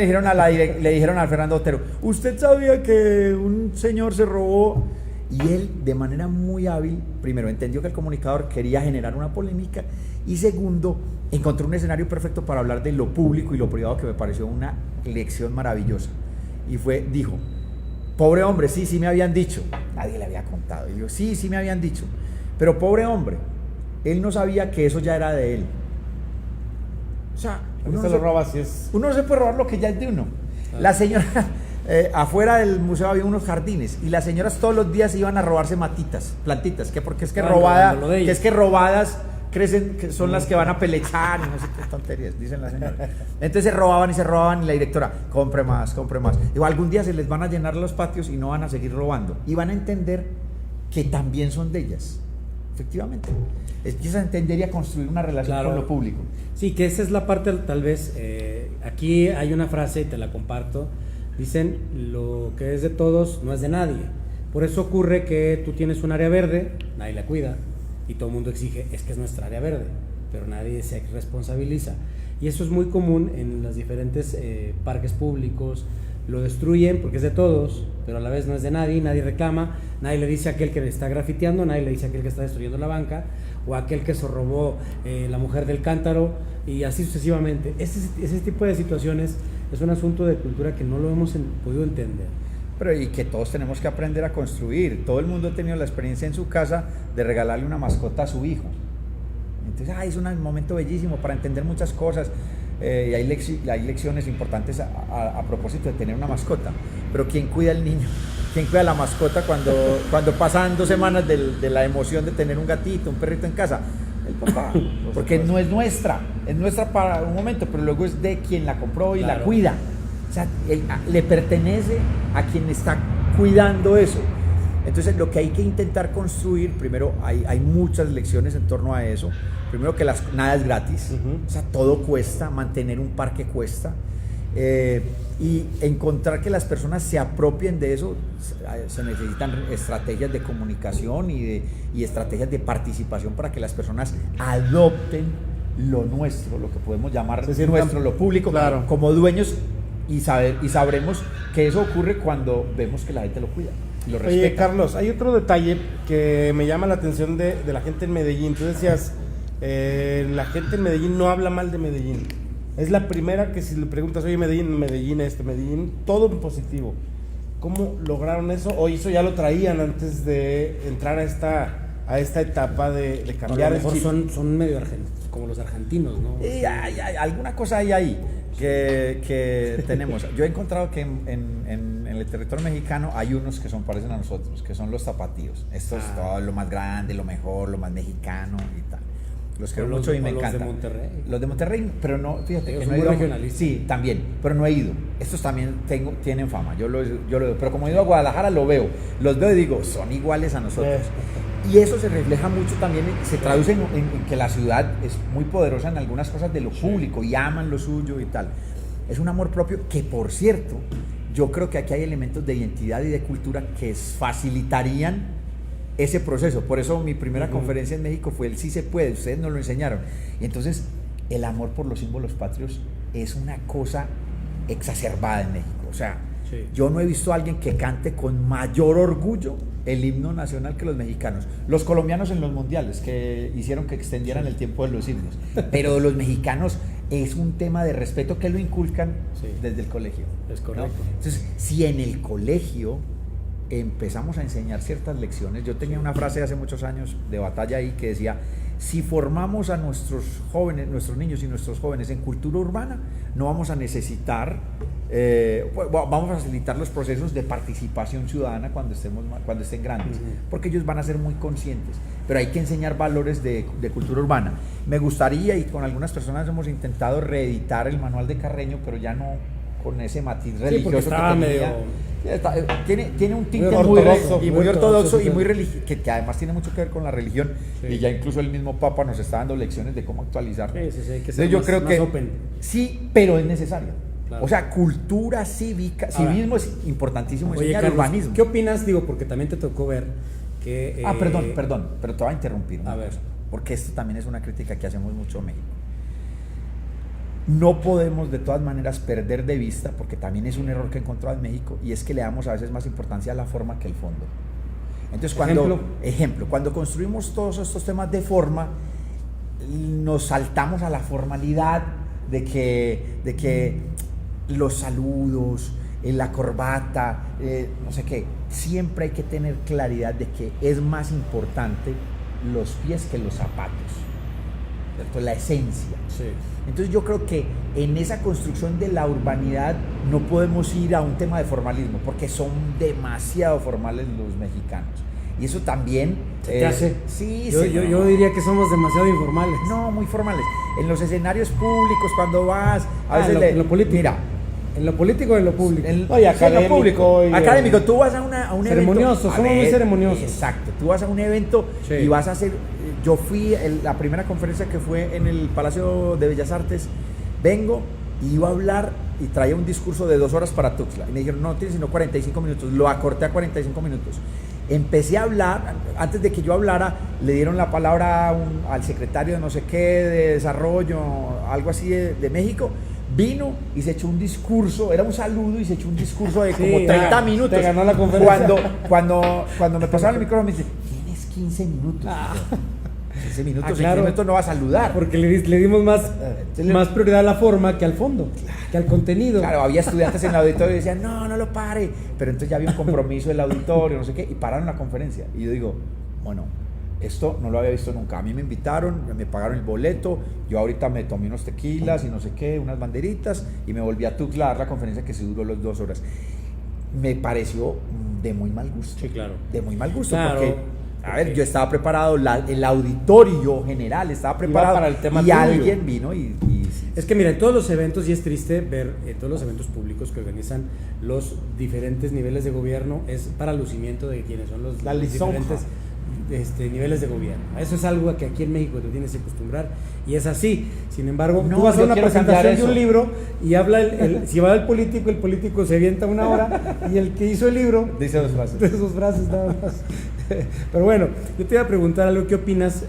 le dijeron a Fernando Botero, ¿usted sabía que un señor se robó? Y él, de manera muy hábil, primero entendió que el comunicador quería generar una polémica, y segundo, encontró un escenario perfecto para hablar de lo público y lo privado, que me pareció una lección maravillosa. Y dijo, pobre hombre, sí me habían dicho. Nadie le había contado. Y yo, sí me habían dicho. Pero pobre hombre, él no sabía que eso ya era de él. O sea, uno no se puede robar lo que ya es de uno. La señora, afuera del museo había unos jardines, y las señoras todos los días iban a robarse plantitas, porque es que robadas crecen, que son las que van a pelechar, y no sé qué tonterías, dicen las señoras. Entonces se robaban, y la directora, compre más. Digo, algún día se les van a llenar los patios y no van a seguir robando, y van a entender que también son de ellas. Efectivamente, empiezas a entender y a construir una relación con lo público. Sí, que esa es la parte, tal vez, aquí hay una frase, y te la comparto, dicen, lo que es de todos no es de nadie. Por eso ocurre que tú tienes un área verde, nadie la cuida, y todo el mundo exige, es que es nuestra área verde, pero nadie se responsabiliza. Y eso es muy común en los diferentes parques públicos. Lo destruyen porque es de todos, pero a la vez no es de nadie, nadie reclama, nadie le dice a aquel que le está grafiteando, nadie le dice a aquel que está destruyendo la banca, o a aquel que se robó la mujer del cántaro, y así sucesivamente. Ese tipo de situaciones es un asunto de cultura que no lo hemos podido entender. Pero y que todos tenemos que aprender a construir. Todo el mundo ha tenido la experiencia en su casa de regalarle una mascota a su hijo. Entonces, es un momento bellísimo para entender muchas cosas. Y hay lecciones importantes a propósito de tener una mascota. Pero ¿quién cuida al niño? ¿Quién cuida a la mascota cuando pasan 2 semanas de la emoción de tener un gatito, un perrito en casa? El papá. Porque no es nuestra para un momento, pero luego es de quien la compró y la cuida. O sea, le pertenece a quien está cuidando eso. Entonces lo que hay que intentar construir, primero hay muchas lecciones en torno a eso. Primero que nada es gratis, o sea, todo cuesta, mantener un parque cuesta. Y encontrar que las personas se apropien de eso, se necesitan estrategias de comunicación y estrategias de participación para que las personas adopten lo nuestro, lo que podemos llamar nuestro, lo público, claro, como dueños, y sabremos que eso ocurre cuando vemos que la gente lo cuida y lo respeta. Oye, Carlos, hay otro detalle que me llama la atención de la gente en Medellín. Tú decías, la gente en Medellín no habla mal de Medellín. Es la primera que si le preguntas, oye, Medellín, todo en positivo. ¿Cómo lograron eso? ¿O eso ya lo traían antes de entrar a esta etapa de cambiar el chip? el chip? Son medio argentinos, como los argentinos, ¿no? Alguna cosa hay ahí que tenemos. Yo he encontrado que en el territorio mexicano hay unos que parecen a nosotros, que son los tapatíos. Esto es todo lo más grande, lo mejor, lo más mexicano y tal. Los quiero mucho y me encanta. Los de Monterrey, pero no, fíjate, ellos que son no he muy ido. regionalistas. Sí, también, pero no he ido. Estos también tienen fama, yo lo veo. Pero como he ido a Guadalajara, los veo y digo, son iguales a nosotros. Y eso se refleja mucho también, se traduce en que la ciudad es muy poderosa en algunas cosas de lo público y aman lo suyo y tal. Es un amor propio que, por cierto, yo creo que aquí hay elementos de identidad y de cultura que facilitarían ese proceso. Por eso mi primera conferencia en México fue el sí se puede, ustedes nos lo enseñaron. Y entonces el amor por los símbolos patrios es una cosa exacerbada en México. O sea, yo no he visto a alguien que cante con mayor orgullo el himno nacional que los mexicanos. Los colombianos en los mundiales, que hicieron que extendieran el tiempo de los himnos. Pero los mexicanos es un tema de respeto que lo inculcan desde el colegio. Es correcto. ¿No? Entonces, si en el colegio empezamos a enseñar ciertas lecciones. Yo tenía una frase hace muchos años de batalla ahí que decía: si formamos a nuestros jóvenes, nuestros niños y nuestros jóvenes en cultura urbana, no vamos a necesitar, vamos a facilitar los procesos de participación ciudadana cuando estén grandes, porque ellos van a ser muy conscientes. Pero hay que enseñar valores de cultura urbana. Me gustaría, y con algunas personas hemos intentado reeditar el manual de Carreño, pero ya no con ese matiz religioso que tenía. Tiene un tinte muy ortodoxo y muy religioso, que además tiene mucho que ver con la religión, y ya incluso el mismo Papa nos está dando lecciones de cómo actualizar. Entonces yo creo que open. Sí, pero es necesario. Claro. O sea, cultura cívica, civismo es importantísimo enseñar. Carlos, urbanismo. ¿Qué opinas? Digo, porque también te tocó ver que... Perdón, pero te voy a interrumpir una cosa, porque esto también es una crítica que hacemos mucho en México. No podemos de todas maneras perder de vista, porque también es un error que he encontrado en México, y es que le damos a veces más importancia a la forma que al fondo. Entonces, cuando construimos todos estos temas de forma, nos saltamos a la formalidad de que los saludos, la corbata, no sé qué. Siempre hay que tener claridad de que es más importante los pies que los zapatos, ¿cierto? La esencia. Sí. Entonces yo creo que en esa construcción de la urbanidad no podemos ir a un tema de formalismo, porque son demasiado formales los mexicanos. Y eso también... ¿Te hace? Sí, yo diría que somos demasiado informales. No, muy formales. En los escenarios públicos, cuando vas... en lo político. Mira, ¿en lo político o en lo público? Académico. Tú vas a un evento... Ceremoniosos, somos muy ceremoniosos. Exacto. Tú vas a un evento y vas a hacer... Yo fui, la primera conferencia que fue en el Palacio de Bellas Artes, vengo y iba a hablar y traía un discurso de 2 horas para Tuxtla. Y me dijeron, no tienes sino 45 minutos. Lo acorté a 45 minutos. Empecé a hablar, antes de que yo hablara, le dieron la palabra al secretario de no sé qué, de desarrollo, algo así de México. Vino y se echó un discurso, era un saludo y se echó un discurso de como 30 minutos. Te ganó la conferencia. Cuando me pasaron el micrófono me dice, tienes 15 minutos. 15 minutos, claro. 15 minutos no va a saludar. Porque le dimos más prioridad a la forma que al fondo, que al contenido. Claro, había estudiantes en el auditorio y decían, no lo pare. Pero entonces ya había un compromiso del auditorio, no sé qué, y pararon la conferencia. Y yo digo, bueno, esto no lo había visto nunca. A mí me invitaron, me pagaron el boleto, yo ahorita me tomé unos tequilas y no sé qué, unas banderitas, y me volví a Tuxtla a dar la conferencia que se duró las 2 horas. Me pareció de muy mal gusto. Sí, claro. De muy mal gusto, claro. Porque... A ver, yo estaba preparado, el auditorio general estaba preparado para el tema y tuyo. Alguien vino y Es que mira, en todos los eventos, y es triste ver en todos los eventos públicos que organizan los diferentes niveles de gobierno, es para lucimiento de quienes son los diferentes niveles de gobierno. Eso es algo que aquí en México te tienes que acostumbrar y es así. Sin embargo, tú vas a una presentación de un libro y habla si va el político se avienta una hora y el que hizo el libro dice dos frases nada más. Pero bueno, yo te iba a preguntar algo, ¿qué opinas?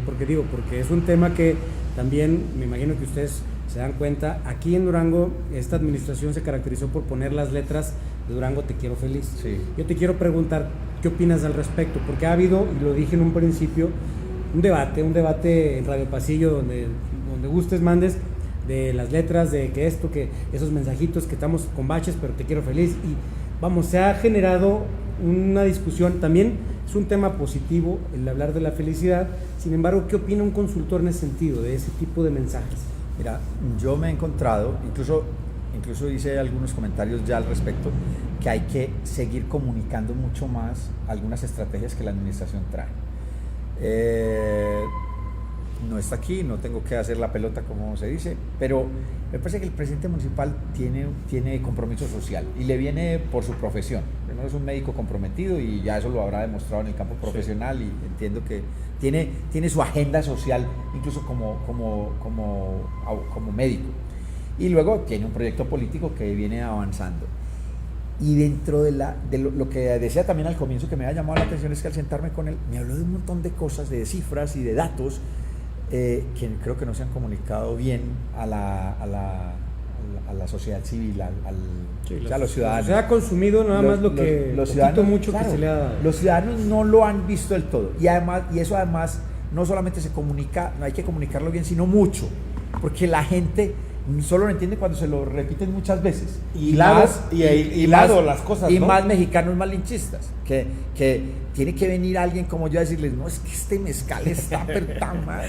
Porque es un tema que también me imagino que ustedes se dan cuenta. Aquí en Durango, esta administración se caracterizó por poner las letras de Durango Te Quiero Feliz. Sí. Yo te quiero preguntar, ¿qué opinas al respecto? Porque ha habido, y lo dije en un principio, un debate en Radio Pasillo donde gustes, mandes, de las letras, de que esos mensajitos que estamos con baches, pero te quiero feliz. Y vamos, se ha generado una discusión. También es un tema positivo el hablar de la felicidad. Sin embargo, ¿qué opina un consultor en ese sentido, de ese tipo de mensajes? Mira, yo me he encontrado, incluso hice algunos comentarios ya al respecto, que hay que seguir comunicando mucho más algunas estrategias que la administración trae. No está aquí, no tengo que hacer la pelota como se dice, pero me parece que el presidente municipal tiene compromiso social y le viene por su profesión. Primero es un médico comprometido y ya eso lo habrá demostrado en el campo profesional, y entiendo que tiene su agenda social incluso como médico. Y luego tiene un proyecto político que viene avanzando. Y dentro de lo que decía también al comienzo, que me ha llamado la atención, es que al sentarme con él me habló de un montón de cosas, de cifras y de datos que creo que no se han comunicado bien a la sociedad civil, a los ciudadanos. Se ha consumido nada más lo que los ciudadanos, mucho claro, que se le ha dado. Los ciudadanos no lo han visto del todo, y eso además no solamente se comunica, no hay que comunicarlo bien, sino mucho, porque la gente solo lo entiende cuando se lo repiten muchas veces. Las cosas, y ¿no? más mexicanos malinchistas, que tiene que venir alguien como yo a decirles, no, es que este mezcal está tan mal.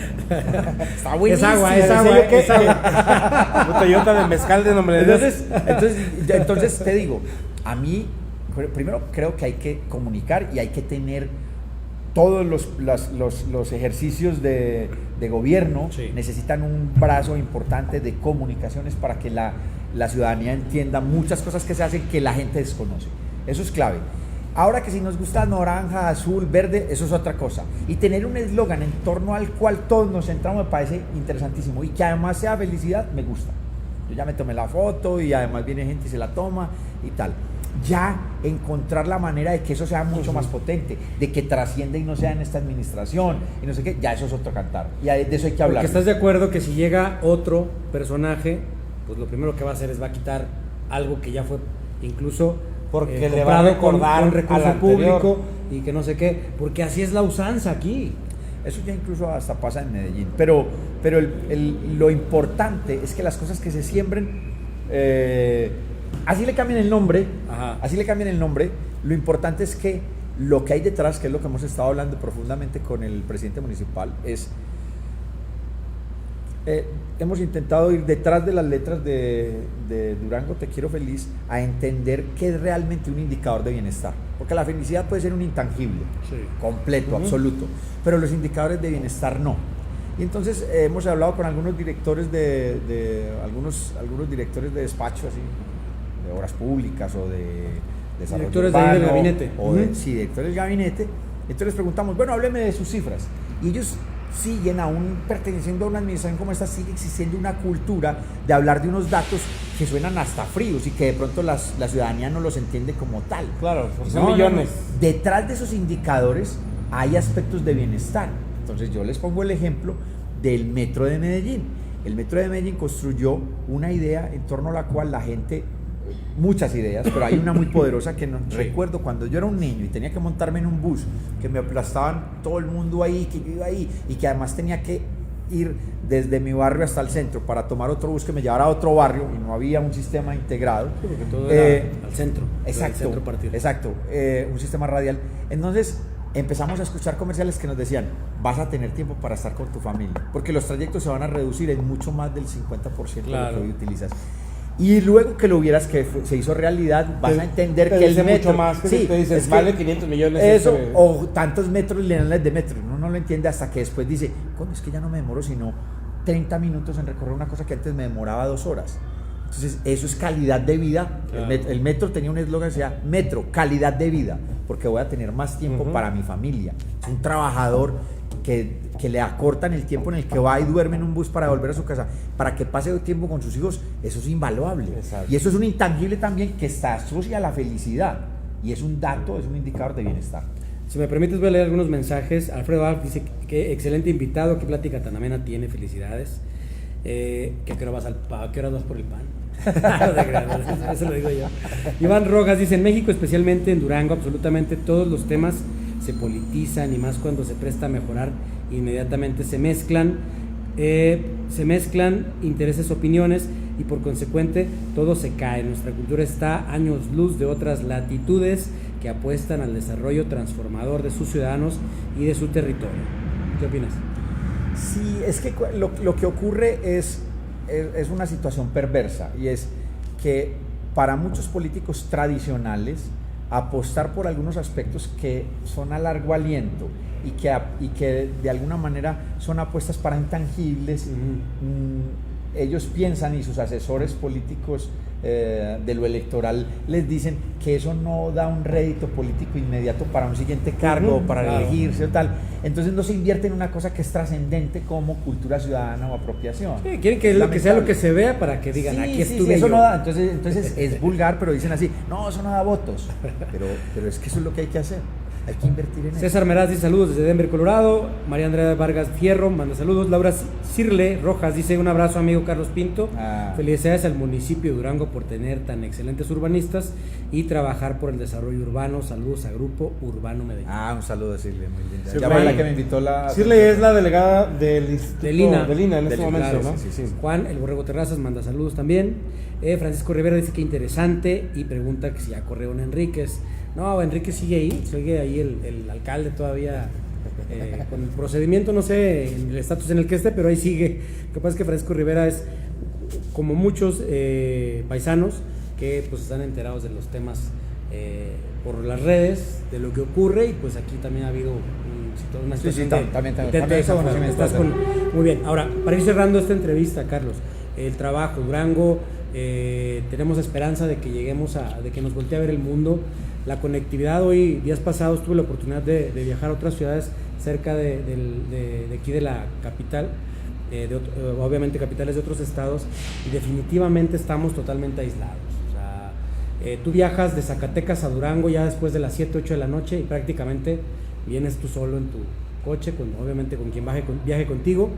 Está buenísimo. Es agua. Botellota de mezcal de nombre. Entonces te digo, a mí, primero creo que hay que comunicar y hay que tener todos los ejercicios de gobierno. Sí. Necesitan un brazo importante de comunicaciones para que la ciudadanía entienda muchas cosas que se hacen que la gente desconoce. Eso es clave. Ahora, que si nos gusta naranja, azul, verde, eso es otra cosa. Y tener un eslogan en torno al cual todos nos centramos me parece interesantísimo, y que además sea felicidad, me gusta. Yo ya me tomé la foto y además viene gente y se la toma y tal. Ya encontrar la manera de que eso sea mucho más potente, de que trascienda y no sea en esta administración y no sé qué, ya eso es otro cantar, y de eso hay que hablar. Porque estás de acuerdo que si llega otro personaje, pues lo primero que va a hacer es va a quitar algo que ya fue incluso porque le va a recordar con recurso público y que no sé qué, porque así es la usanza aquí. Eso ya incluso hasta pasa en Medellín, pero lo importante es que las cosas que se siembren, así le cambien el nombre. Ajá. Así le cambien el nombre, lo importante es que lo que hay detrás, que es lo que hemos estado hablando profundamente con el presidente municipal, es hemos intentado ir detrás de las letras de Durango Te Quiero Feliz a entender qué es realmente un indicador de bienestar, porque la felicidad puede ser un intangible, sí, completo, absoluto, pero los indicadores de bienestar no. Y entonces hemos hablado con algunos directores algunos directores de despacho, así, de obras públicas o de desarrollo directores urbano, del gabinete. Sí, directores del gabinete. Entonces les preguntamos, bueno, hábleme de sus cifras. Y ellos siguen, aún perteneciendo a una administración como esta, sigue existiendo una cultura de hablar de unos datos que suenan hasta fríos y que de pronto la ciudadanía no los entiende como tal. Claro, son millones. No. Detrás de esos indicadores hay aspectos de bienestar. Entonces yo les pongo el ejemplo del Metro de Medellín. El Metro de Medellín construyó una idea en torno a la cual la gente, muchas ideas, pero hay una muy poderosa que no, recuerdo cuando yo era un niño y tenía que montarme en un bus, que me aplastaban todo el mundo ahí, que yo iba ahí, y que además tenía que ir desde mi barrio hasta el centro para tomar otro bus que me llevara a otro barrio, y no había un sistema integrado. Sí, porque todo era al centro. Exacto, exacto, un sistema radial. Entonces empezamos a escuchar comerciales que nos decían, vas a tener tiempo para estar con tu familia, porque los trayectos se van a reducir en mucho más del 50% de lo que hoy utilizas. Y luego que lo vieras que se hizo realidad, vas a entender que el metro, mucho más, que te dices, es vale 500 millones. Eso, o tantos metros lineales de metro. Uno no lo entiende hasta que después dice, ¿cómo es que ya no me demoro sino 30 minutos en recorrer una cosa que antes me demoraba 2 horas. Entonces, eso es calidad de vida. Claro. El metro tenía un eslogan que decía, Metro, calidad de vida, porque voy a tener más tiempo para mi familia. Es un trabajador que le acortan el tiempo en el que va y duerme en un bus para volver a su casa, para que pase tiempo con sus hijos. Eso es invaluable. Exacto. Y eso es un intangible también que está asociado a la felicidad. Y es un dato, es un indicador de bienestar. Si me permites, voy a leer algunos mensajes. Alfredo Alf dice que excelente invitado, qué plática tan amena tiene, felicidades. Que ¿a qué hora vas por el pan? Eso lo digo yo. Iván Rojas dice, en México, especialmente en Durango, absolutamente todos los temas se politizan, y más cuando se presta a mejorar, inmediatamente se mezclan intereses, opiniones, y por consecuente todo se cae. Nuestra cultura está años luz de otras latitudes que apuestan al desarrollo transformador de sus ciudadanos y de su territorio. ¿Qué opinas? Sí, es que lo que ocurre es una situación perversa, y es que para muchos políticos tradicionales apostar por algunos aspectos que son a largo aliento y que de alguna manera son apuestas para intangibles, ellos piensan, y sus asesores políticos de lo electoral les dicen que eso no da un rédito político inmediato para un siguiente cargo, para elegirse o tal. Entonces no se invierte en una cosa que es trascendente como cultura ciudadana o apropiación. Sí, quieren que sea lo que se vea para que digan, aquí estuve eso yo. no da. Entonces es vulgar, pero dicen así, no, eso no da votos. Pero es que eso es lo que hay que hacer. Hay que invertir en eso. César Meraz dice saludos desde Denver, Colorado. María Andrea Vargas Fierro manda saludos. Laura Cirle Rojas dice un abrazo, amigo Carlos Pinto. Felicidades al municipio de Durango por tener tan excelentes urbanistas y trabajar por el desarrollo urbano. Saludos a Grupo Urbano Medellín. Un saludo a Cirle, muy linda. Cirle, Ya fue la que me invitó Cirle es la delegada del Instituto de Lina en este momento, claro, ¿no? Sí. Juan El Borrego Terrazas manda saludos también. Francisco Rivera dice que interesante y pregunta que si ya corrió un Enríquez. No, Enrique sigue ahí el alcalde todavía con el procedimiento, no sé en el estatus en el que esté, pero ahí sigue. Lo que pasa es que Francisco Rivera es como muchos paisanos que pues están enterados de los temas por las redes, de lo que ocurre, y pues aquí también ha habido una situación también estás con. Muy bien, ahora, para ir cerrando esta entrevista, Carlos, el trabajo, Durango, tenemos esperanza de que lleguemos de que nos voltee a ver el mundo. La conectividad, hoy, días pasados, tuve la oportunidad de viajar a otras ciudades cerca de aquí de la capital, obviamente capitales de otros estados, y definitivamente estamos totalmente aislados. O sea, tú viajas de Zacatecas a Durango ya después de las 7, 8 de la noche y prácticamente vienes tú solo en tu coche, obviamente con quien viaje contigo,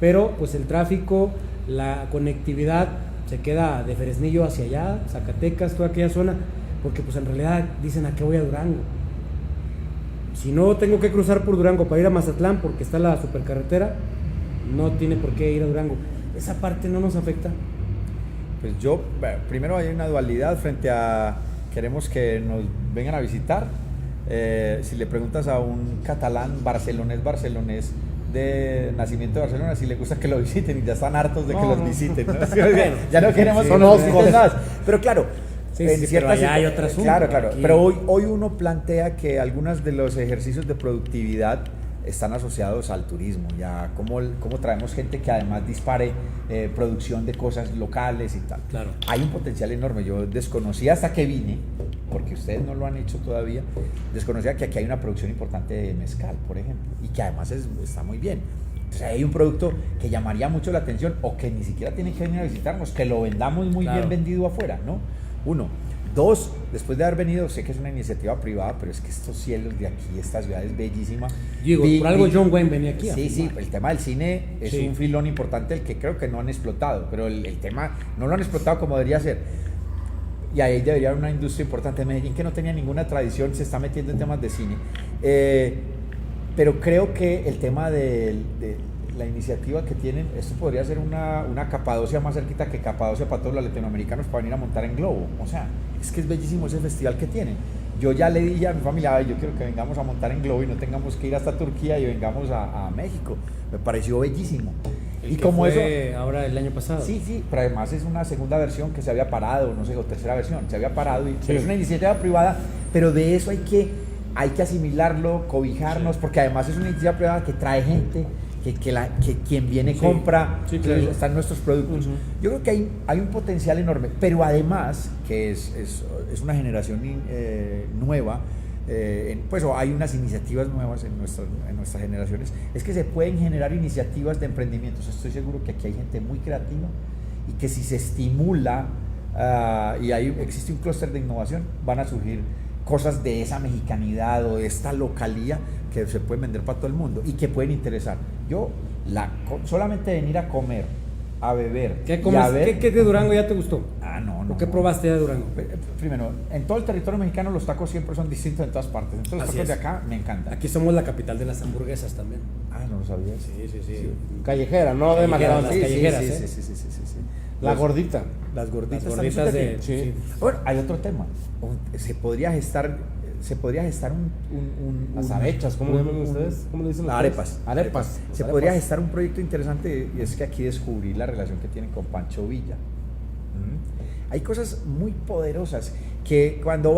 pero pues el tráfico, la conectividad se queda de Fresnillo hacia allá, Zacatecas, toda aquella zona, porque pues en realidad dicen a qué voy a Durango. Si no tengo que cruzar por Durango para ir a Mazatlán porque está la supercarretera, no tiene por qué ir a Durango. Esa parte no nos afecta. Pues primero hay una dualidad frente a queremos que nos vengan a visitar. Si le preguntas a un catalán barcelonés de nacimiento de Barcelona, si le gusta que lo visiten, y ya están hartos de que los visiten, ¿no? Ya no queremos conocer más. Pero claro, pero allá hay otras. Claro. Pero hoy uno plantea que algunos de los ejercicios de productividad están asociados al turismo, ya cómo traemos gente que además dispare producción de cosas locales y tal. Claro. Hay un potencial enorme. Yo desconocía hasta que vine, porque ustedes no lo han hecho todavía, desconocía que aquí hay una producción importante de mezcal, por ejemplo, y que además está muy bien. Entonces hay un producto que llamaría mucho la atención, o que ni siquiera tienen que venir a visitarnos, que lo vendamos muy bien vendido afuera, ¿no? 1. 2, después de haber venido, sé que es una iniciativa privada, pero es que estos cielos de aquí, esta ciudad es bellísima. Por algo John Wayne venía aquí. Sí, el tema del cine es un filón importante, el que creo que no han explotado, pero el tema no lo han explotado como debería ser. Y ahí debería haber una industria importante. Medellín, que no tenía ninguna tradición, se está metiendo en temas de cine. Pero creo que el tema de la iniciativa que tienen, esto podría ser una Capadocia más cerquita que Capadocia para todos los latinoamericanos para venir a montar en globo. O sea, es que es bellísimo ese festival que tienen. Yo ya le dije a mi familia, yo quiero que vengamos a montar en globo y no tengamos que ir hasta Turquía y vengamos a México. Me pareció bellísimo. Y como fue eso ahora el año pasado. Sí, pero además es una segunda versión que se había parado, no sé, o tercera versión, se había parado, pero es una iniciativa privada, pero de eso hay que asimilarlo, cobijarnos, porque además es una iniciativa privada que trae gente, que quien viene compra, sí, claro. están nuestros productos. Yo creo que hay un potencial enorme, pero además que es una generación nueva, pues hay unas iniciativas nuevas en nuestras generaciones, es que se pueden generar iniciativas de emprendimientos. Estoy seguro que aquí hay gente muy creativa y que si se estimula y existe un clúster de innovación, van a surgir cosas de esa mexicanidad o de esta localía que se pueden vender para todo el mundo y que pueden interesar. Yo, solamente venir a comer, a beber ¿Qué de Durango ya te gustó? No. ¿O qué probaste de Durango? Primero, en todo el territorio mexicano los tacos siempre son distintos en todas partes. Entonces los tacos de acá me encantan. Aquí somos la capital de las hamburguesas también. No lo sabía. Sí. Callejera, no de McDonald's. Las callejeras, Sí. La gordita. Las gorditas. Las gorditas de... Sí. Bueno, hay otro tema. Se podría gestar Las arechas, ¿cómo le llaman ustedes? ¿Cómo le dicen las arepas? Se podría gestar un proyecto interesante, y es que aquí descubrí la relación que tienen con Pancho Villa. Hay cosas muy poderosas que cuando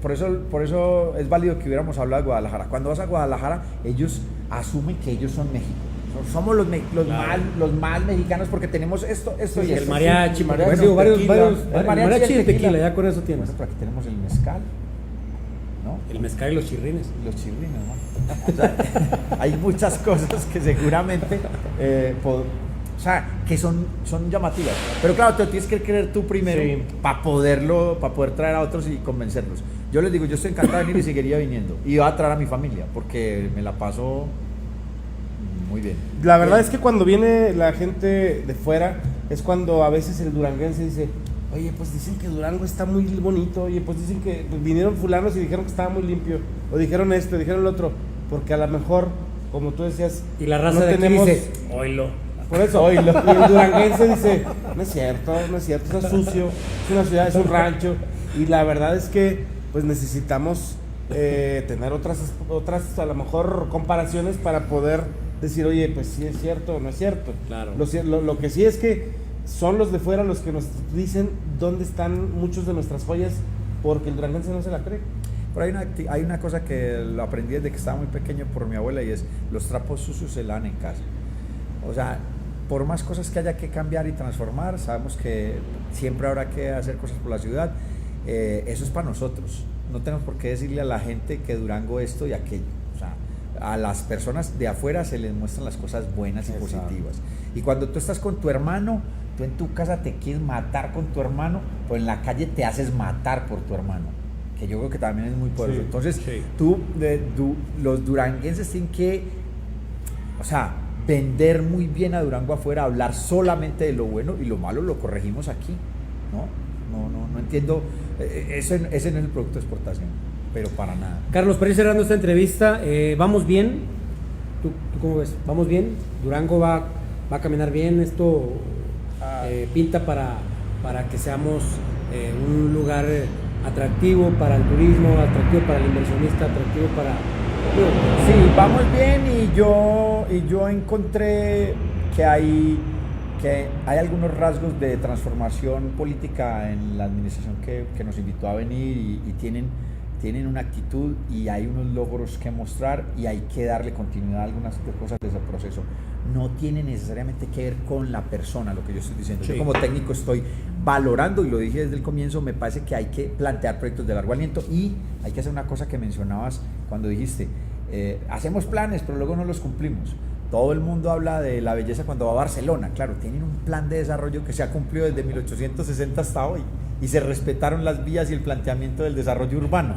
por eso es válido que hubiéramos hablado de Guadalajara. Cuando vas a Guadalajara, ellos asumen que ellos son México. Somos los más mexicanos porque tenemos esto y esto. El mariachi, varios mariachi y el tequila, ya con eso tienes. Bueno, pero aquí tenemos el mezcal, ¿no? El mezcal y los chirrines. Los chirrines, ¿no? O sea, hay muchas cosas que seguramente que son llamativas. Pero claro, te lo tienes que creer tú primero para poder traer a otros y convencerlos. Yo les digo, yo estoy encantado de venir y seguiría viniendo. Y voy a traer a mi familia porque me la paso muy bien. La verdad es que cuando viene la gente de fuera es cuando a veces el duranguense dice, oye, pues dicen que Durango está muy bonito, oye, pues dicen que vinieron fulanos y dijeron que estaba muy limpio, o dijeron esto, dijeron lo otro, porque a lo mejor, como tú decías, y la raza no de tenemos... aquí dice, oílo. Por eso, y el duranguense dice, no es cierto, está sucio, es una ciudad, es un rancho, y la verdad es que pues necesitamos tener otras a lo mejor comparaciones para poder decir, oye, pues sí es cierto o no es cierto. Claro. Lo que sí es que son los de fuera los que nos dicen dónde están muchos de nuestras joyas, porque el duranguense no se la cree. Pero hay una cosa que lo aprendí desde que estaba muy pequeño por mi abuela, y es: los trapos sucios se lavan en casa. O sea, por más cosas que haya que cambiar y transformar, sabemos que siempre habrá que hacer cosas por la ciudad. Eso es para nosotros. No tenemos por qué decirle a la gente que Durango esto y aquello. O sea, a las personas de afuera se les muestran las cosas buenas y positivas. Y cuando tú estás con tu hermano, tú en tu casa te quieres matar con tu hermano, pero en la calle te haces matar por tu hermano, que yo creo que también es muy poderoso. Entonces, los duranguenses tienen que, vender muy bien a Durango afuera, hablar solamente de lo bueno, y lo malo lo corregimos aquí, no entiendo, ese no es el producto de exportación, pero para nada. Carlos, para ir cerrando esta entrevista, ¿vamos bien? ¿Tú cómo ves? ¿Vamos bien? ¿Durango va a caminar bien? ¿Esto pinta para que seamos un lugar atractivo para el turismo, atractivo para el inversionista, atractivo para... Sí, vamos bien, y yo encontré que hay algunos rasgos de transformación política en la administración que nos invitó a venir, y tienen una actitud y hay unos logros que mostrar, y hay que darle continuidad a algunas cosas de ese proceso. No tiene necesariamente que ver con la persona, lo que yo estoy diciendo. Yo como técnico estoy valorando, y lo dije desde el comienzo, me parece que hay que plantear proyectos de largo aliento, y hay que hacer una cosa que mencionabas cuando dijiste, hacemos planes pero luego no los cumplimos. Todo el mundo habla de la belleza cuando va a Barcelona. Claro, tienen un plan de desarrollo que se ha cumplido desde 1860 hasta hoy, y se respetaron las vías y el planteamiento del desarrollo urbano.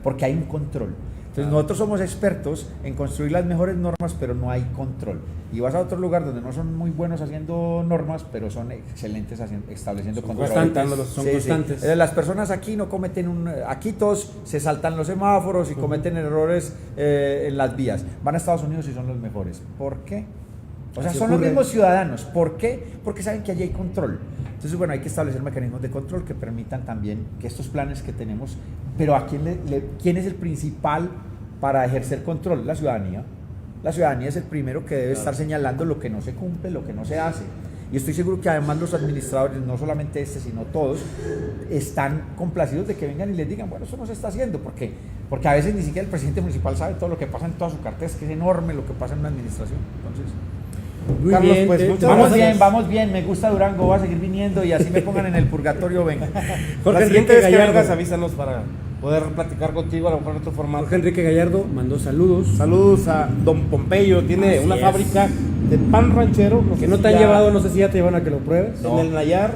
Porque hay un control. Entonces nosotros somos expertos en construir las mejores normas, pero no hay control. Y vas a otro lugar donde no son muy buenos haciendo normas, pero son excelentes estableciendo control. Son constantes. Las personas aquí no cometen aquí todos se saltan los semáforos y cometen errores en las vías. Van a Estados Unidos y son los mejores. ¿Por qué? Son los mismos ciudadanos. ¿Por qué? Porque saben que allí hay control. Entonces, bueno, hay que establecer mecanismos de control que permitan también que estos planes que tenemos, pero ¿a quién es el principal para ejercer control? La ciudadanía. La ciudadanía es el primero que debe estar señalando lo que no se cumple, lo que no se hace. Y estoy seguro que además los administradores, no solamente este, sino todos, están complacidos de que vengan y les digan, bueno, eso no se está haciendo, porque a veces ni siquiera el presidente municipal sabe todo lo que pasa en toda su cartera, es que es enorme lo que pasa en una administración. Entonces, Muy Carlos, bien, pues, muchas vamos bien, me gusta Durango, voy a seguir viniendo y así me pongan en el purgatorio, venga. Jorge, Jorge siguiente Enrique vez que Gallardo. vengas, avísanos para poder platicar contigo, a lo mejor en otro formato. Jorge Enrique Gallardo mandó saludos. Saludos a Don Pompeyo, tiene Así una es. fábrica de pan ranchero. Que sé no si te han ya- llevado, no sé si ya te llevan a que lo pruebes. En el Nayar,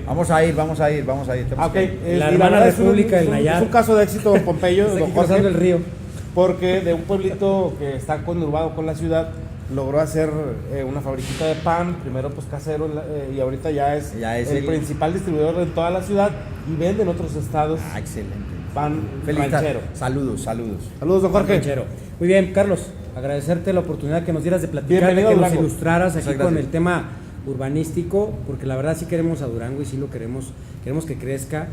Vamos a ir. tenemos ok, que ir. y La hermana verdad es república del es Nayar. Es un caso de éxito, Don Pompeyo, Está Don aquí cruzando el Jorge, río. porque de un pueblito que está conurbado con la ciudad, logró hacer una fabriquita de pan, primero pues casero, y ahorita ya es el principal distribuidor de toda la ciudad y vende en otros estados Excelente. pan Feliz ranchero. Saludos. Saludos, don Jorge. Ranchero. Muy bien, Carlos, agradecerte la oportunidad que nos dieras de platicar, Bienvenido de que a nos Durango. ilustraras aquí Muchas con gracias. el tema urbanístico, porque la verdad sí queremos a Durango y sí lo queremos que crezca.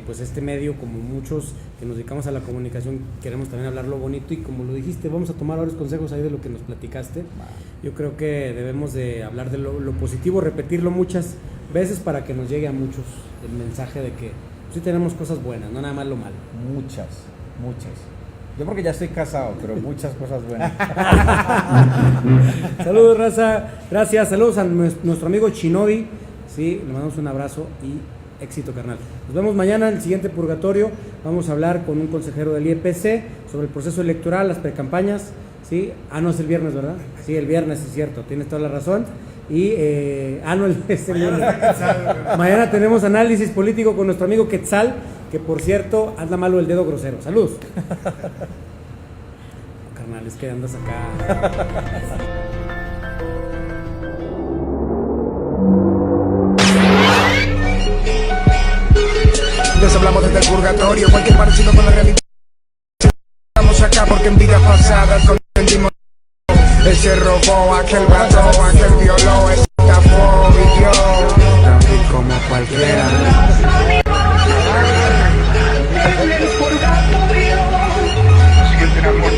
Pues este medio, como muchos que nos dedicamos a la comunicación, queremos también hablar lo bonito y como lo dijiste, vamos a tomar varios consejos ahí de lo que nos platicaste. Yo creo que debemos de hablar de lo positivo, repetirlo muchas veces para que nos llegue a muchos el mensaje de que sí tenemos cosas buenas, no nada más lo malo. Muchas. Yo porque ya estoy casado, pero muchas cosas buenas. Saludos, raza, gracias, saludos a nuestro amigo Shinobi, sí, le mandamos un abrazo y éxito, carnal. Nos vemos mañana en el siguiente purgatorio. Vamos a hablar con un consejero del IEPC sobre el proceso electoral, las precampañas, ¿sí? No es el viernes, ¿verdad? Sí, el viernes, es cierto, tienes toda la razón. Y, no, es el lunes. Mañana tenemos análisis político con nuestro amigo Quetzal, que por cierto, anda malo el dedo grosero. Saludos. Carnal, es que andas acá. Les hablamos desde el purgatorio, cualquier parecido con la realidad. Estamos acá porque en vidas pasadas consentimos. Él se robó, aquel mató, aquel violó, estafó, vivió, también como cualquiera. En el purgatorio, siempre amor.